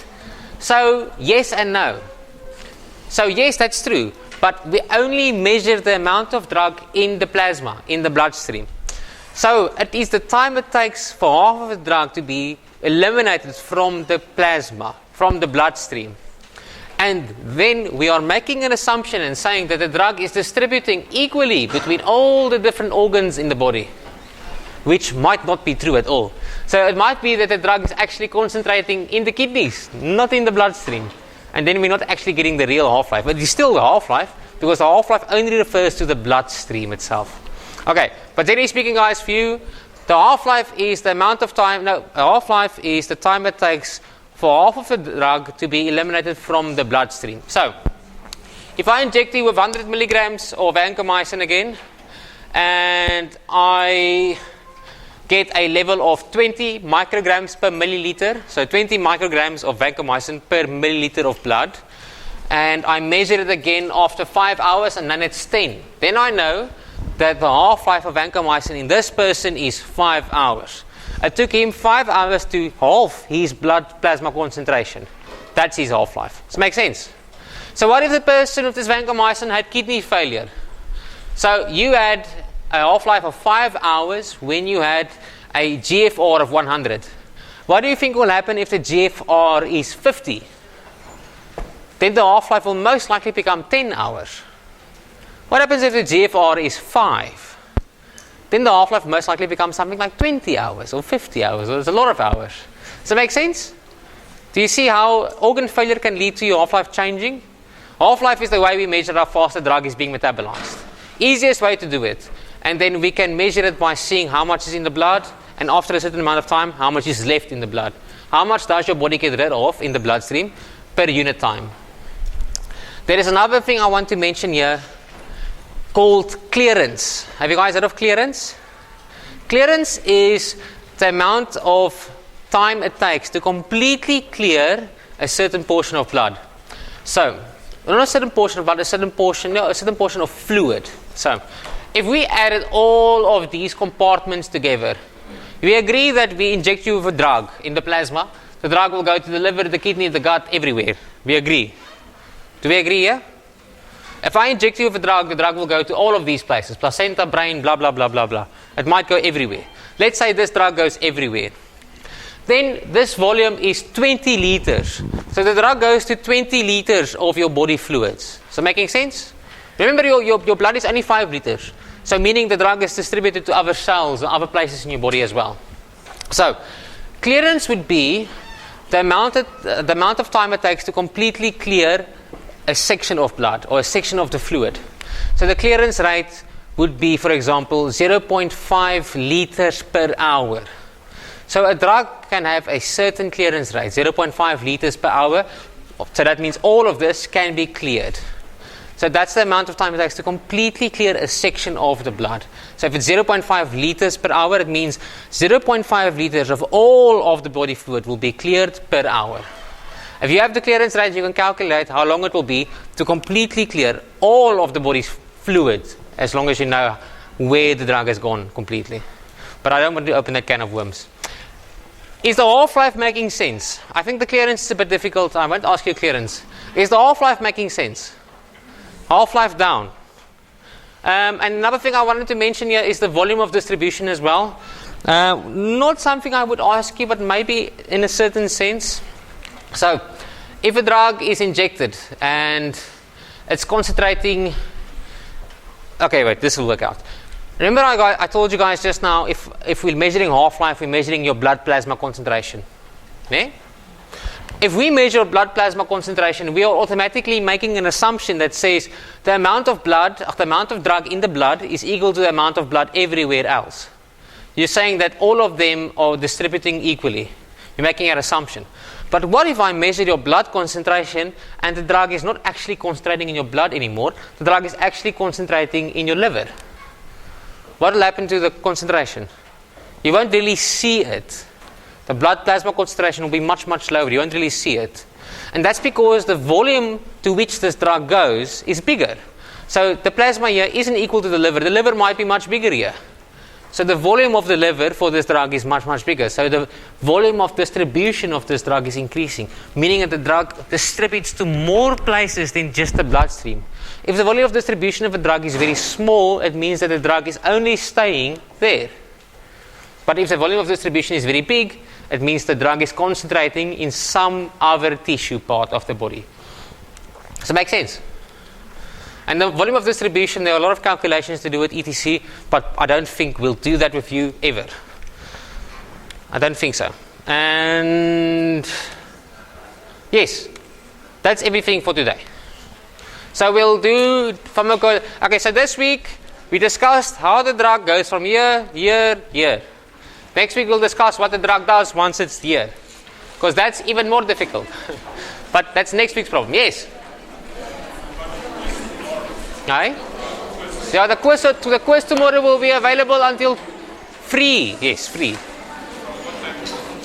So yes and no. So yes, that's true. But we only measure the amount of drug in the plasma, in the bloodstream. So it is the time it takes for half of the drug to be eliminated from the plasma, from the bloodstream. And then we are making an assumption and saying that the drug is distributing equally between all the different organs in the body, which might not be true at all. So it might be that the drug is actually concentrating in the kidneys, not in the bloodstream. And then we're not actually getting the real half-life. But it's still the half-life, because the half-life only refers to the bloodstream itself. Okay, but generally speaking, guys, for you, the half-life is the amount of time, half-life is the time it takes for half of the drug to be eliminated from the bloodstream. So, if I inject you with 100 milligrams of vancomycin again, and I get a level of 20 micrograms per milliliter, so 20 micrograms of vancomycin per milliliter of blood, and I measure it again after 5 hours, and then it's 10. Then I know that the half-life of vancomycin in this person is 5 hours. It took him 5 hours to halve his blood plasma concentration. That's his half-life. Does it make sense? So what if the person with this vancomycin had kidney failure? So you had a half-life of 5 hours when you had a GFR of 100. What do you think will happen if the GFR is 50? Then the half-life will most likely become 10 hours. What happens if the GFR is 5? Then the half-life most likely becomes something like 20 hours or 50 hours. Or it's a lot of hours. Does that make sense? Do you see how organ failure can lead to your half-life changing? Half-life is the way we measure how fast the drug is being metabolized. Easiest way to do it. And then we can measure it by seeing how much is in the blood, and after a certain amount of time, how much is left in the blood. How much does your body get rid of in the bloodstream per unit time? There is another thing I want to mention here called clearance. Have you guys heard of clearance? Clearance is the amount of time it takes to completely clear a certain portion of blood. So, not a certain portion of blood, a certain portion of fluid. So, if we added all of these compartments together, we agree that we inject you with a drug in the plasma. The drug will go to the liver, the kidney, the gut, everywhere. We agree. Do we agree here? If I inject you with a drug, the drug will go to all of these places. Placenta, brain, blah, blah, blah, blah, blah. It might go everywhere. Let's say this drug goes everywhere. Then this volume is 20 liters. So the drug goes to 20 liters of your body fluids. So making sense? Remember, your blood is only 5 liters. So meaning the drug is distributed to other cells and other places in your body as well. So clearance would be the amount of time it takes to completely clear a section of blood or a section of the fluid. So the clearance rate would be, for example, 0.5 liters per hour. So a drug can have a certain clearance rate, 0.5 liters per hour. So that means all of this can be cleared. So that's the amount of time it takes to completely clear a section of the blood. So if it's 0.5 liters per hour, it means 0.5 liters of all of the body fluid will be cleared per hour. If you have the clearance rate, you can calculate how long it will be to completely clear all of the body's fluid, as long as you know where the drug has gone completely. But I don't want to open that can of worms. Is the half-life making sense? I think the clearance is a bit difficult. I won't ask you clearance. Is the half-life making sense? Half-life down. And another thing I wanted to mention here is the volume of distribution as well. Not something I would ask you, but maybe in a certain sense. So, if a drug is injected and it's concentrating... Okay, wait, this will work out. Remember I told you guys just now, if we're measuring half-life, we're measuring your blood plasma concentration. Yeah? If we measure blood plasma concentration, we are automatically making an assumption that says the amount of drug in the blood is equal to the amount of blood everywhere else. You're saying that all of them are distributing equally. You're making an assumption. But what if I measure your blood concentration and the drug is not actually concentrating in your blood anymore, the drug is actually concentrating in your liver? What will happen to the concentration? You won't really see it. The blood plasma concentration will be much, much lower. You won't really see it. And that's because the volume to which this drug goes is bigger. So the plasma here isn't equal to the liver. The liver might be much bigger here. So the volume of the liver for this drug is much, much bigger. So the volume of distribution of this drug is increasing, meaning that the drug distributes to more places than just the bloodstream. If the volume of distribution of a drug is very small, it means that the drug is only staying there. But if the volume of distribution is very big, it means the drug is concentrating in some other tissue part of the body. Does it make sense? And the volume of distribution, there are a lot of calculations to do with ETC, but I don't think we'll do that with you ever. I don't think so. And yes, that's everything for today. So we'll do pharmacology. Okay, so this week we discussed how the drug goes from here. Next week we'll discuss what the drug does once it's here, because that's even more difficult. But that's next week's problem. Yes. Aye? Yeah, the quiz tomorrow will be available until 3. Yes, 3.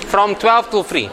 From 12 to 3.